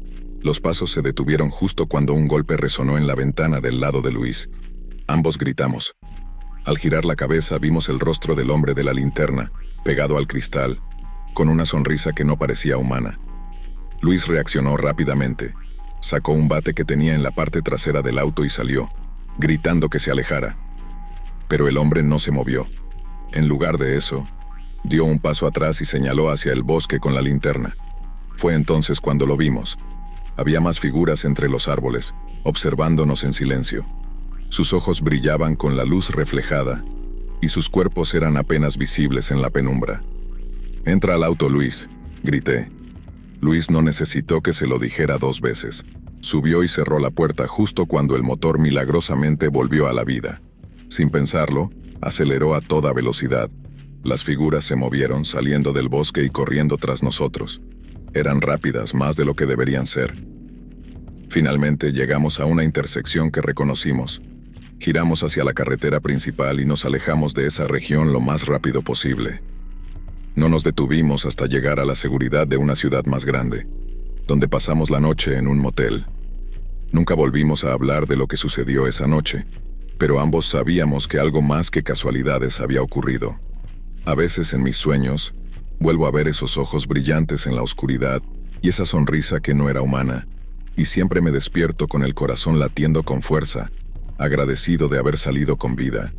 Los pasos se detuvieron justo cuando un golpe resonó en la ventana del lado de Luis. Ambos gritamos. Al girar la cabeza vimos el rostro del hombre de la linterna, pegado al cristal, con una sonrisa que no parecía humana. Luis reaccionó rápidamente. Sacó un bate que tenía en la parte trasera del auto y salió, gritando que se alejara. Pero el hombre no se movió. En lugar de eso, dio un paso atrás y señaló hacia el bosque con la linterna. Fue entonces cuando lo vimos. Había más figuras entre los árboles, observándonos en silencio. Sus ojos brillaban con la luz reflejada, y sus cuerpos eran apenas visibles en la penumbra. «Entra al auto, Luis», grité. Luis no necesitó que se lo dijera 2 veces. Subió y cerró la puerta justo cuando el motor milagrosamente volvió a la vida. Sin pensarlo, aceleró a toda velocidad. Las figuras se movieron, saliendo del bosque y corriendo tras nosotros. Eran rápidas, más de lo que deberían ser. Finalmente llegamos a una intersección que reconocimos. Giramos hacia la carretera principal y nos alejamos de esa región lo más rápido posible. No nos detuvimos hasta llegar a la seguridad de una ciudad más grande, donde pasamos la noche en un motel. Nunca volvimos a hablar de lo que sucedió esa noche, pero ambos sabíamos que algo más que casualidades había ocurrido. A veces en mis sueños, vuelvo a ver esos ojos brillantes en la oscuridad y esa sonrisa que no era humana, y siempre me despierto con el corazón latiendo con fuerza, agradecido de haber salido con vida.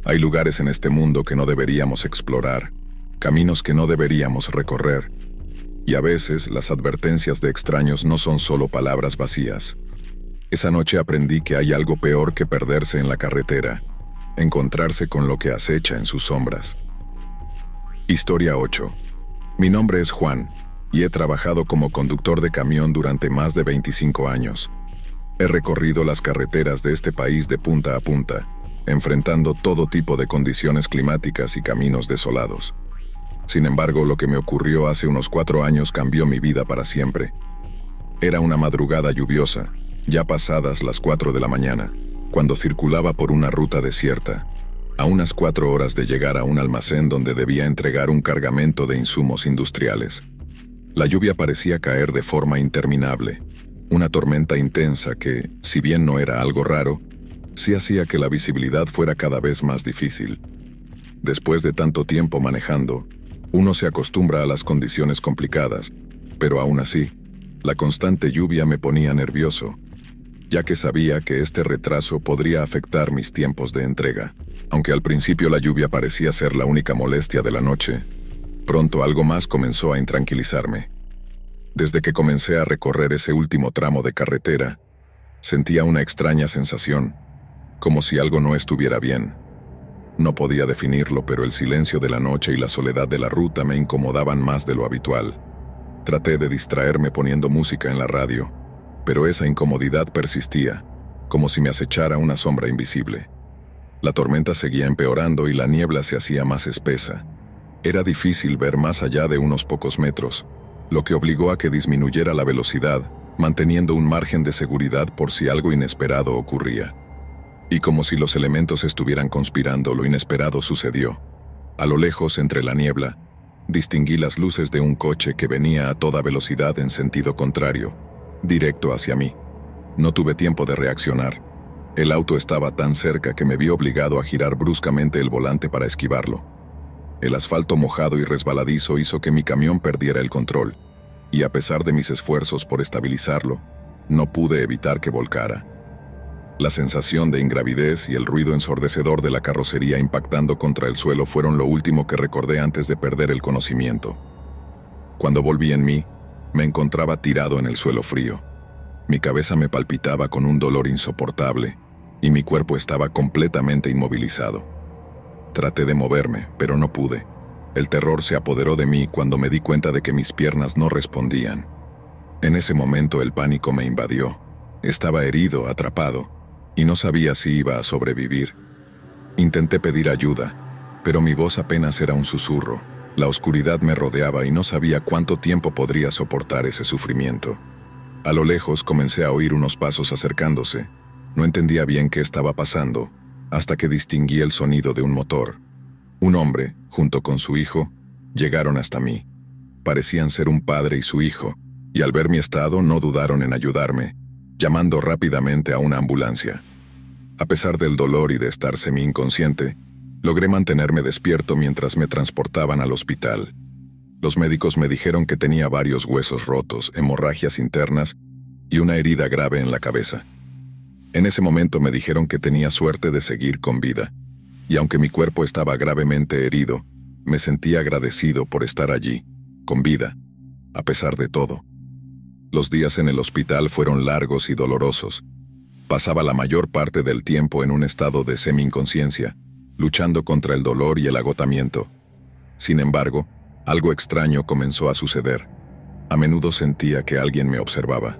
Hay lugares en este mundo que no deberíamos explorar, caminos que no deberíamos recorrer, y a veces las advertencias de extraños no son solo palabras vacías. Esa noche aprendí que hay algo peor que perderse en la carretera, encontrarse con lo que acecha en sus sombras. Historia 8. Mi nombre es Juan, y he trabajado como conductor de camión durante más de 25 años. He recorrido las carreteras de este país de punta a punta, enfrentando todo tipo de condiciones climáticas y caminos desolados. Sin embargo, lo que me ocurrió hace unos 4 años cambió mi vida para siempre. Era una madrugada lluviosa, ya pasadas las 4 de la mañana, cuando circulaba por una ruta desierta, a unas 4 horas de llegar a un almacén donde debía entregar un cargamento de insumos industriales. La lluvia parecía caer de forma interminable, una tormenta intensa que, si bien no era algo raro, sí hacía que la visibilidad fuera cada vez más difícil. Después de tanto tiempo manejando, uno se acostumbra a las condiciones complicadas, pero aún así, la constante lluvia me ponía nervioso, ya que sabía que este retraso podría afectar mis tiempos de entrega. Aunque al principio la lluvia parecía ser la única molestia de la noche, pronto algo más comenzó a intranquilizarme. Desde que comencé a recorrer ese último tramo de carretera, sentía una extraña sensación, como si algo no estuviera bien. No podía definirlo, pero el silencio de la noche y la soledad de la ruta me incomodaban más de lo habitual. Traté de distraerme poniendo música en la radio, pero esa incomodidad persistía, como si me acechara una sombra invisible. La tormenta seguía empeorando y la niebla se hacía más espesa. Era difícil ver más allá de unos pocos metros, lo que obligó a que disminuyera la velocidad, manteniendo un margen de seguridad por si algo inesperado ocurría. Y como si los elementos estuvieran conspirando, lo inesperado sucedió. A lo lejos, entre la niebla, distinguí las luces de un coche que venía a toda velocidad en sentido contrario, directo hacia mí. No tuve tiempo de reaccionar. El auto estaba tan cerca que me vi obligado a girar bruscamente el volante para esquivarlo. El asfalto mojado y resbaladizo hizo que mi camión perdiera el control, y a pesar de mis esfuerzos por estabilizarlo, no pude evitar que volcara. La sensación de ingravidez y el ruido ensordecedor de la carrocería impactando contra el suelo fueron lo último que recordé antes de perder el conocimiento. Cuando volví en mí, me encontraba tirado en el suelo frío. Mi cabeza me palpitaba con un dolor insoportable, y mi cuerpo estaba completamente inmovilizado. Traté de moverme, pero no pude. El terror se apoderó de mí cuando me di cuenta de que mis piernas no respondían. En ese momento el pánico me invadió. Estaba herido, atrapado, y no sabía si iba a sobrevivir. Intenté pedir ayuda, pero mi voz apenas era un susurro. La oscuridad me rodeaba y no sabía cuánto tiempo podría soportar ese sufrimiento. A lo lejos comencé a oír unos pasos acercándose. No entendía bien qué estaba pasando, hasta que distinguí el sonido de un motor. Un hombre, junto con su hijo, llegaron hasta mí. Parecían ser un padre y su hijo, y al ver mi estado no dudaron en ayudarme, llamando rápidamente a una ambulancia. A pesar del dolor y de estar semi-inconsciente, logré mantenerme despierto mientras me transportaban al hospital. Los médicos me dijeron que tenía varios huesos rotos, hemorragias internas y una herida grave en la cabeza. En ese momento me dijeron que tenía suerte de seguir con vida, y aunque mi cuerpo estaba gravemente herido, me sentí agradecido por estar allí, con vida, a pesar de todo. Los días en el hospital fueron largos y dolorosos. Pasaba la mayor parte del tiempo en un estado de semi-inconsciencia, luchando contra el dolor y el agotamiento. Sin embargo, algo extraño comenzó a suceder. A menudo sentía que alguien me observaba.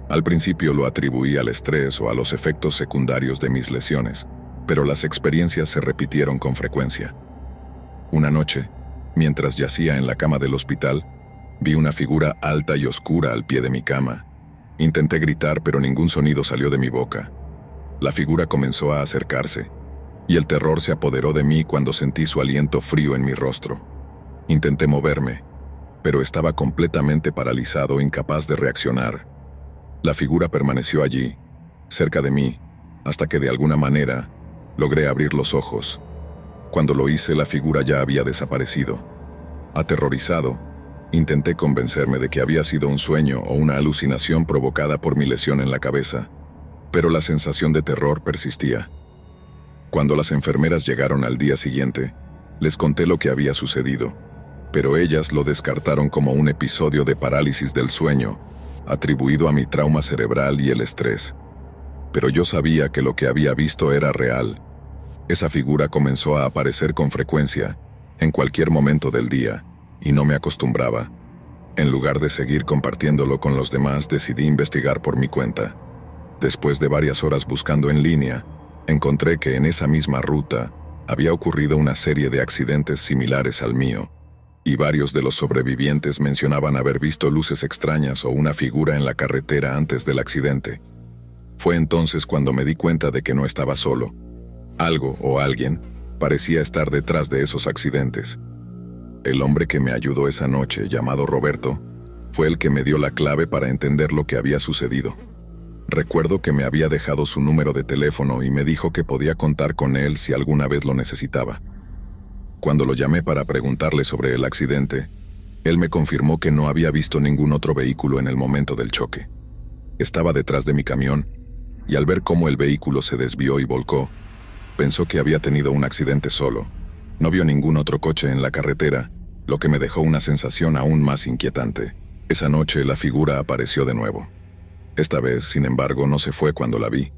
Al principio lo atribuí al estrés o a los efectos secundarios de mis lesiones, pero las experiencias se repitieron con frecuencia. Una noche, mientras yacía en la cama del hospital, vi una figura alta y oscura al pie de mi cama, Intenté gritar, pero ningún sonido salió de mi boca. La figura comenzó a acercarse, y el terror se apoderó de mí cuando sentí su aliento frío en mi rostro. Intenté moverme, pero estaba completamente paralizado, incapaz de reaccionar. La figura permaneció allí, cerca de mí, hasta que de alguna manera logré abrir los ojos. Cuando lo hice, la figura ya había desaparecido. Aterrorizado, intenté convencerme de que había sido un sueño o una alucinación provocada por mi lesión en la cabeza, pero la sensación de terror persistía. Cuando las enfermeras llegaron al día siguiente, les conté lo que había sucedido, pero ellas lo descartaron como un episodio de parálisis del sueño, atribuido a mi trauma cerebral y el estrés. Pero yo sabía que lo que había visto era real. Esa figura comenzó a aparecer con frecuencia, en cualquier momento del día, y no me acostumbraba. En lugar de seguir compartiéndolo con los demás, decidí investigar por mi cuenta. Después de varias horas buscando en línea, encontré que en esa misma ruta había ocurrido una serie de accidentes similares al mío, y varios de los sobrevivientes mencionaban haber visto luces extrañas o una figura en la carretera antes del accidente. Fue entonces cuando me di cuenta de que no estaba solo. Algo o alguien parecía estar detrás de esos accidentes. El hombre que me ayudó esa noche, llamado Roberto, fue el que me dio la clave para entender lo que había sucedido. Recuerdo que me había dejado su número de teléfono y me dijo que podía contar con él si alguna vez lo necesitaba. Cuando lo llamé para preguntarle sobre el accidente, él me confirmó que no había visto ningún otro vehículo en el momento del choque. Estaba detrás de mi camión, y al ver cómo el vehículo se desvió y volcó, pensó que había tenido un accidente solo. No vio ningún otro coche en la carretera, lo que me dejó una sensación aún más inquietante. Esa noche la figura apareció de nuevo. Esta vez, sin embargo, no se fue cuando la vi.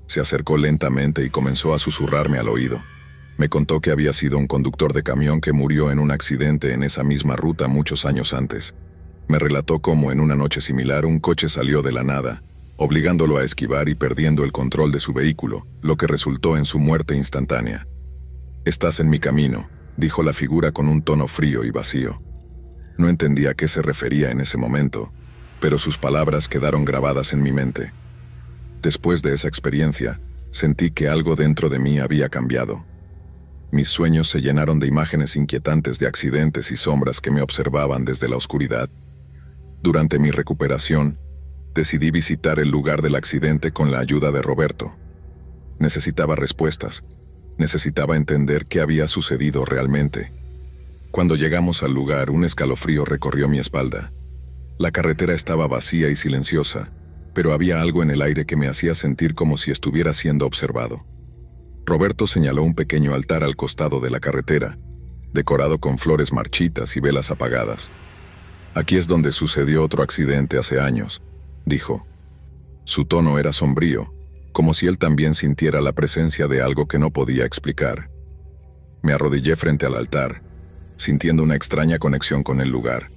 Se acercó lentamente y comenzó a susurrarme al oído. Me contó que había sido un conductor de camión que murió en un accidente en esa misma ruta muchos años antes. Me relató cómo en una noche similar un coche salió de la nada, obligándolo a esquivar y perdiendo el control de su vehículo, lo que resultó en su muerte instantánea. «Estás en mi camino», dijo la figura con un tono frío y vacío. No entendía a qué se refería en ese momento, pero sus palabras quedaron grabadas en mi mente. Después de esa experiencia, sentí que algo dentro de mí había cambiado. Mis sueños se llenaron de imágenes inquietantes de accidentes y sombras que me observaban desde la oscuridad. Durante mi recuperación, decidí visitar el lugar del accidente con la ayuda de Roberto. Necesitaba respuestas. Necesitaba entender qué había sucedido realmente. Cuando llegamos al lugar, un escalofrío recorrió mi espalda. La carretera estaba vacía y silenciosa, pero había algo en el aire que me hacía sentir como si estuviera siendo observado. Roberto señaló un pequeño altar al costado de la carretera, decorado con flores marchitas y velas apagadas. «Aquí es donde sucedió otro accidente hace años», dijo. Su tono era sombrío, como si él también sintiera la presencia de algo que no podía explicar. Me arrodillé frente al altar, sintiendo una extraña conexión con el lugar.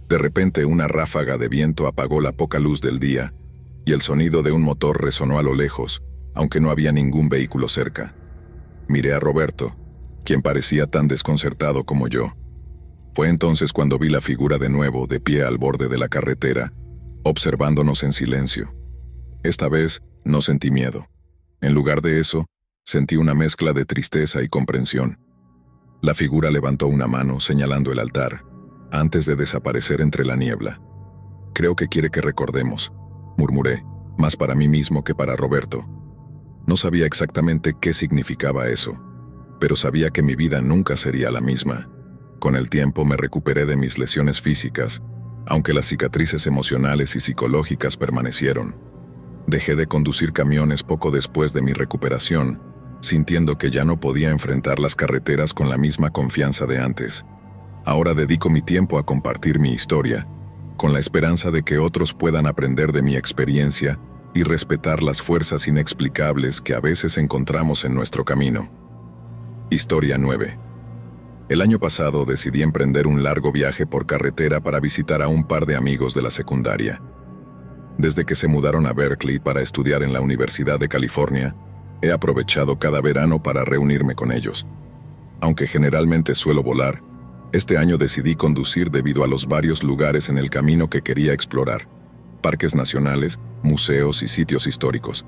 De repente, una ráfaga de viento apagó la poca luz del día, y el sonido de un motor resonó a lo lejos, aunque no había ningún vehículo cerca. Miré a Roberto, quien parecía tan desconcertado como yo. Fue entonces cuando vi la figura de nuevo, de pie al borde de la carretera, observándonos en silencio. Esta vez no sentí miedo. En lugar de eso, sentí una mezcla de tristeza y comprensión. La figura levantó una mano señalando el altar, antes de desaparecer entre la niebla. «Creo que quiere que recordemos», murmuré, más para mí mismo que para Roberto. No sabía exactamente qué significaba eso, pero sabía que mi vida nunca sería la misma. Con el tiempo me recuperé de mis lesiones físicas, aunque las cicatrices emocionales y psicológicas permanecieron. Dejé de conducir camiones poco después de mi recuperación, sintiendo que ya no podía enfrentar las carreteras con la misma confianza de antes. Ahora dedico mi tiempo a compartir mi historia, con la esperanza de que otros puedan aprender de mi experiencia y respetar las fuerzas inexplicables que a veces encontramos en nuestro camino. Historia 9. El año pasado decidí emprender un largo viaje por carretera para visitar a un par de amigos de la secundaria. Desde que se mudaron a Berkeley para estudiar en la Universidad de California, he aprovechado cada verano para reunirme con ellos. Aunque generalmente suelo volar, este año decidí conducir debido a los varios lugares en el camino que quería explorar. parques nacionales, museos y sitios históricos.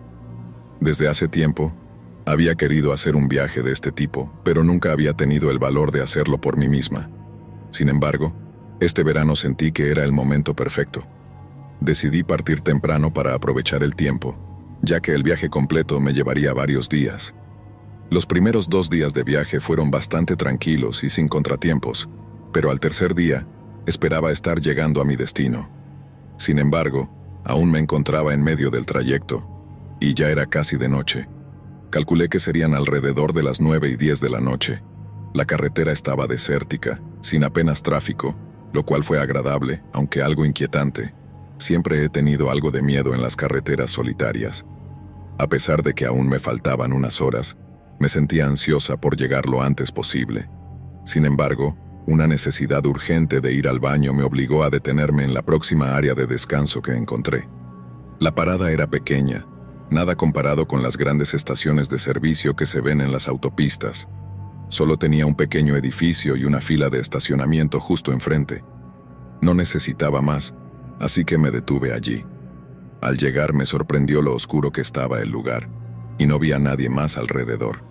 Desde hace tiempo, había querido hacer un viaje de este tipo, pero nunca había tenido el valor de hacerlo por mí misma. Sin embargo, este verano sentí que era el momento perfecto. Decidí partir temprano para aprovechar el tiempo, ya que el viaje completo me llevaría varios días. Los primeros 2 días de viaje fueron bastante tranquilos y sin contratiempos, pero al tercer día, esperaba estar llegando a mi destino. Sin embargo, aún me encontraba en medio del trayecto, y ya era casi de noche. Calculé que serían alrededor de las 9:10 de la noche. La carretera estaba desértica, sin apenas tráfico, lo cual fue agradable, aunque algo inquietante. Siempre he tenido algo de miedo en las carreteras solitarias. A pesar de que aún me faltaban unas horas, me sentía ansiosa por llegar lo antes posible. Sin embargo, una necesidad urgente de ir al baño me obligó a detenerme en la próxima área de descanso que encontré. La parada era pequeña, nada comparado con las grandes estaciones de servicio que se ven en las autopistas. Solo tenía un pequeño edificio y una fila de estacionamiento justo enfrente. No necesitaba más, así que me detuve allí. Al llegar me sorprendió lo oscuro que estaba el lugar, y no vi a nadie más alrededor.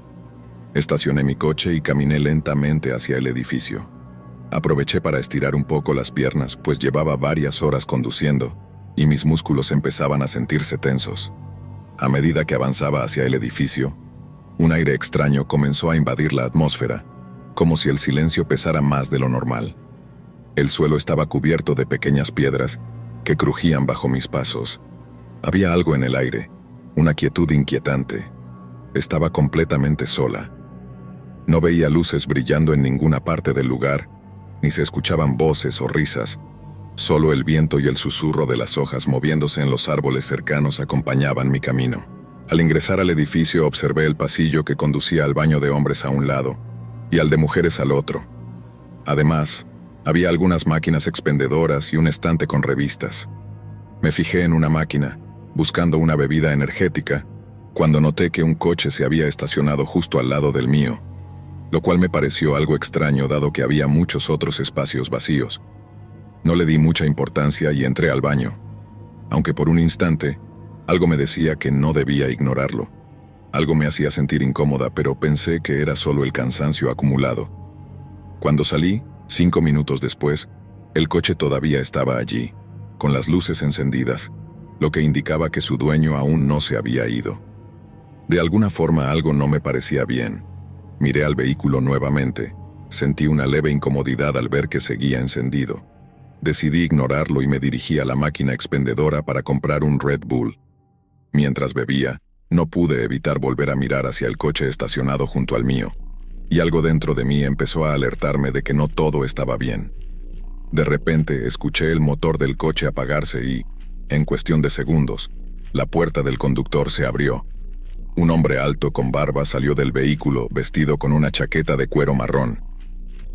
Estacioné mi coche y caminé lentamente hacia el edificio. Aproveché para estirar un poco las piernas, pues llevaba varias horas conduciendo, y mis músculos empezaban a sentirse tensos. A medida que avanzaba hacia el edificio, un aire extraño comenzó a invadir la atmósfera, como si el silencio pesara más de lo normal. El suelo estaba cubierto de pequeñas piedras que crujían bajo mis pasos. Había algo en el aire, una quietud inquietante. Estaba completamente sola. No veía luces brillando en ninguna parte del lugar, ni se escuchaban voces o risas. Solo el viento y el susurro de las hojas moviéndose en los árboles cercanos acompañaban mi camino. Al ingresar al edificio observé el pasillo que conducía al baño de hombres a un lado y al de mujeres al otro. Además, había algunas máquinas expendedoras y un estante con revistas. Me fijé en una máquina, buscando una bebida energética, cuando noté que un coche se había estacionado justo al lado del mío, lo cual me pareció algo extraño dado que había muchos otros espacios vacíos. No le di mucha importancia y entré al baño, aunque por un instante, algo me decía que no debía ignorarlo. Algo me hacía sentir incómoda, pero pensé que era solo el cansancio acumulado. Cuando salí, 5 minutos después, el coche todavía estaba allí, con las luces encendidas, lo que indicaba que su dueño aún no se había ido. De alguna forma algo no me parecía bien. Miré al vehículo nuevamente. Sentí una leve incomodidad al ver que seguía encendido. Decidí ignorarlo y me dirigí a la máquina expendedora para comprar un Red Bull. Mientras bebía, no pude evitar volver a mirar hacia el coche estacionado junto al mío, y algo dentro de mí empezó a alertarme de que no todo estaba bien. De repente escuché el motor del coche apagarse y, en cuestión de segundos, la puerta del conductor se abrió. Un hombre alto con barba salió del vehículo vestido con una chaqueta de cuero marrón.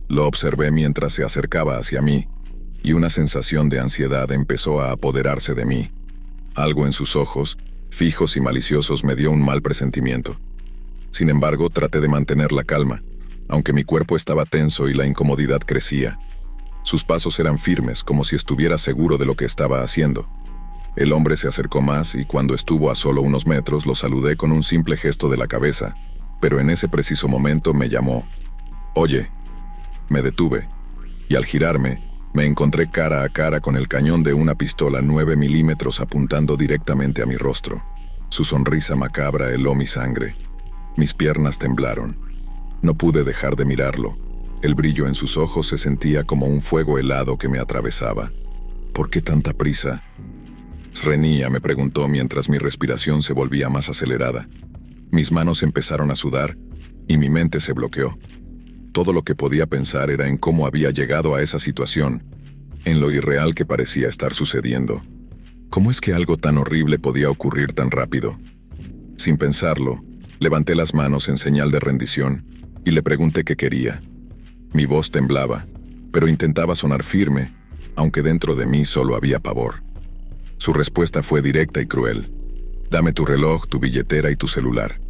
Lo observé mientras se acercaba hacia mí, y una sensación de ansiedad empezó a apoderarse de mí. Algo en sus ojos, fijos y maliciosos, me dio un mal presentimiento. Sin embargo, traté de mantener la calma, aunque mi cuerpo estaba tenso y la incomodidad crecía. Sus pasos eran firmes, como si estuviera seguro de lo que estaba haciendo. El hombre se acercó más y cuando estuvo a solo unos metros lo saludé con un simple gesto de la cabeza, pero en ese preciso momento me llamó. «Oye». Me detuve, y al girarme, me encontré cara a cara con el cañón de una pistola 9 milímetros apuntando directamente a mi rostro. Su sonrisa macabra heló mi sangre. Mis piernas temblaron. No pude dejar de mirarlo. El brillo en sus ojos se sentía como un fuego helado que me atravesaba. ¿Por qué tanta prisa? Srenia, me preguntó mientras mi respiración se volvía más acelerada. Mis manos empezaron a sudar y mi mente se bloqueó. Todo lo que podía pensar era en cómo había llegado a esa situación, en lo irreal que parecía estar sucediendo. ¿Cómo es que algo tan horrible podía ocurrir tan rápido? Sin pensarlo, levanté las manos en señal de rendición y le pregunté qué quería. Mi voz temblaba, pero intentaba sonar firme, aunque dentro de mí solo había pavor. Su respuesta fue directa y cruel. «Dame tu reloj, tu billetera y tu celular».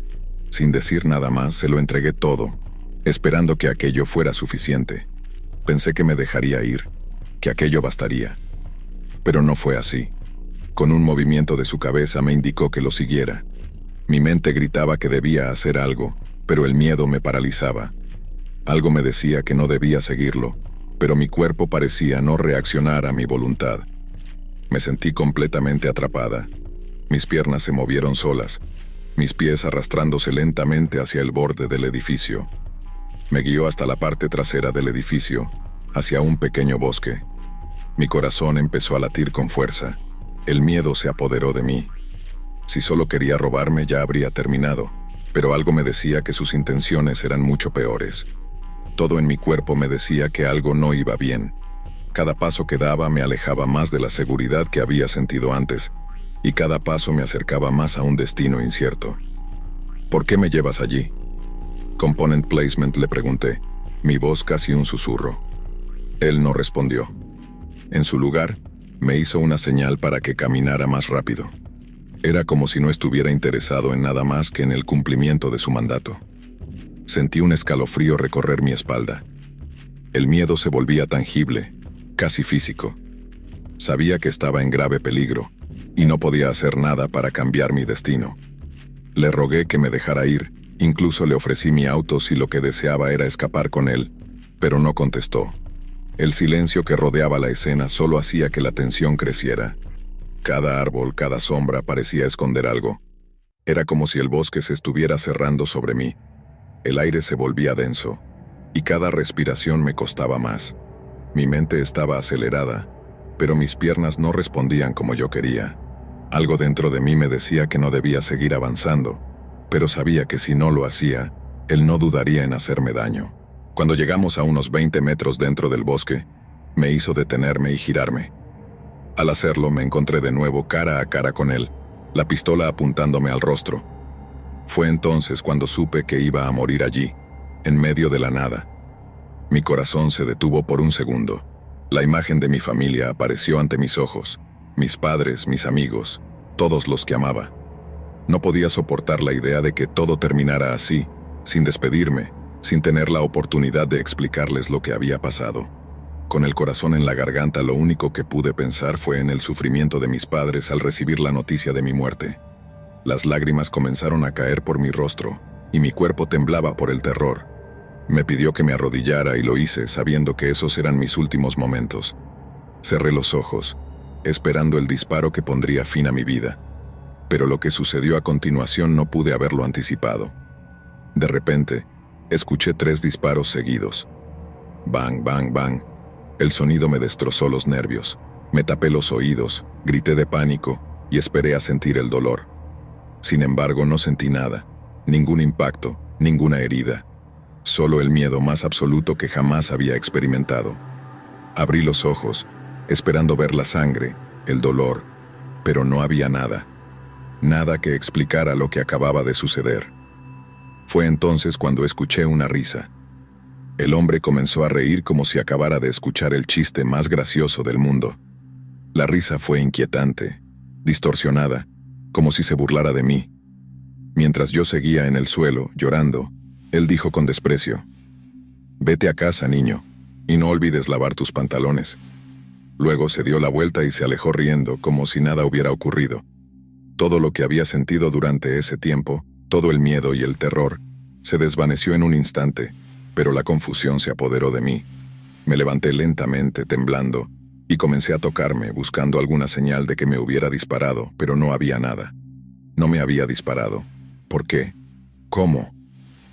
Sin decir nada más, se lo entregué todo, esperando que aquello fuera suficiente. Pensé que me dejaría ir, que aquello bastaría. Pero no fue así. Con un movimiento de su cabeza me indicó que lo siguiera. Mi mente gritaba que debía hacer algo, pero el miedo me paralizaba. Algo me decía que no debía seguirlo, pero mi cuerpo parecía no reaccionar a mi voluntad. Me sentí completamente atrapada. Mis piernas se movieron solas, mis pies arrastrándose lentamente hacia el borde del edificio. Me guió hasta la parte trasera del edificio, hacia un pequeño bosque. Mi corazón empezó a latir con fuerza. El miedo se apoderó de mí. Si solo quería robarme ya habría terminado, pero algo me decía que sus intenciones eran mucho peores. Todo en mi cuerpo me decía que algo no iba bien. Cada paso que daba me alejaba más de la seguridad que había sentido antes, y cada paso me acercaba más a un destino incierto. ¿Por qué me llevas allí? Component Placement, le pregunté, mi voz casi un susurro. Él no respondió. En su lugar, me hizo una señal para que caminara más rápido. Era como si no estuviera interesado en nada más que en el cumplimiento de su mandato. Sentí un escalofrío recorrer mi espalda. El miedo se volvía tangible, casi físico. Sabía que estaba en grave peligro, y no podía hacer nada para cambiar mi destino. Le rogué que me dejara ir, incluso le ofrecí mi auto si lo que deseaba era escapar con él, pero no contestó. El silencio que rodeaba la escena solo hacía que la tensión creciera. Cada árbol, cada sombra parecía esconder algo. Era como si el bosque se estuviera cerrando sobre mí. El aire se volvía denso, y cada respiración me costaba más. Mi mente estaba acelerada, pero mis piernas no respondían como yo quería. Algo dentro de mí me decía que no debía seguir avanzando, pero sabía que si no lo hacía, él no dudaría en hacerme daño. Cuando llegamos a unos 20 metros dentro del bosque, me hizo detenerme y girarme. Al hacerlo me encontré de nuevo cara a cara con él, la pistola apuntándome al rostro. Fue entonces cuando supe que iba a morir allí, en medio de la nada. Mi corazón se detuvo por un segundo. La imagen de mi familia apareció ante mis ojos, mis padres, mis amigos, todos los que amaba. No podía soportar la idea de que todo terminara así, sin despedirme, sin tener la oportunidad de explicarles lo que había pasado. Con el corazón en la garganta, lo único que pude pensar fue en el sufrimiento de mis padres al recibir la noticia de mi muerte. Las lágrimas comenzaron a caer por mi rostro, y mi cuerpo temblaba por el terror. Me pidió que me arrodillara y lo hice, sabiendo que esos eran mis últimos momentos. Cerré los ojos, esperando el disparo que pondría fin a mi vida. Pero lo que sucedió a continuación no pude haberlo anticipado. De repente, escuché 3 disparos seguidos. Bang, bang, bang. El sonido me destrozó los nervios. Me tapé los oídos, grité de pánico y esperé a sentir el dolor. Sin embargo, no sentí nada, ningún impacto, ninguna herida. Solo el miedo más absoluto que jamás había experimentado. Abrí los ojos, esperando ver la sangre, el dolor, pero no había nada. Nada que explicara lo que acababa de suceder. Fue entonces cuando escuché una risa. El hombre comenzó a reír como si acabara de escuchar el chiste más gracioso del mundo. La risa fue inquietante, distorsionada, como si se burlara de mí. Mientras yo seguía en el suelo, llorando, él dijo con desprecio: «Vete a casa, niño, y no olvides lavar tus pantalones». Luego se dio la vuelta y se alejó riendo, como si nada hubiera ocurrido. Todo lo que había sentido durante ese tiempo, todo el miedo y el terror, se desvaneció en un instante, pero la confusión se apoderó de mí. Me levanté lentamente, temblando, y comencé a tocarme, buscando alguna señal de que me hubiera disparado, pero no había nada. No me había disparado. ¿Por qué? ¿Cómo?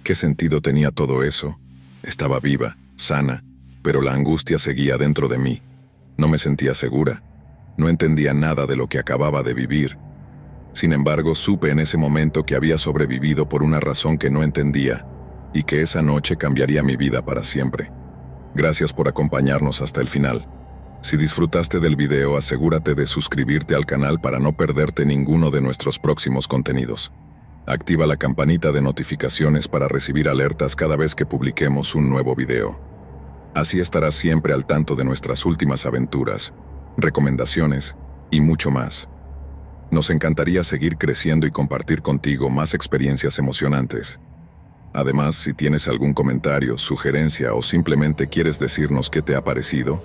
¿Qué sentido tenía todo eso? Estaba viva, sana, pero la angustia seguía dentro de mí. No me sentía segura. No entendía nada de lo que acababa de vivir. Sin embargo, supe en ese momento que había sobrevivido por una razón que no entendía, y que esa noche cambiaría mi vida para siempre. Gracias por acompañarnos hasta el final. Si disfrutaste del video, asegúrate de suscribirte al canal para no perderte ninguno de nuestros próximos contenidos. Activa la campanita de notificaciones para recibir alertas cada vez que publiquemos un nuevo video. Así estarás siempre al tanto de nuestras últimas aventuras, recomendaciones y mucho más. Nos encantaría seguir creciendo y compartir contigo más experiencias emocionantes. Además, si tienes algún comentario, sugerencia o simplemente quieres decirnos qué te ha parecido,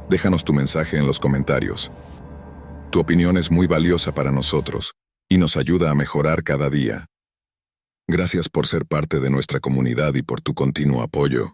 déjanos tu mensaje en los comentarios. Tu opinión es muy valiosa para nosotros y nos ayuda a mejorar cada día. Gracias por ser parte de nuestra comunidad y por tu continuo apoyo.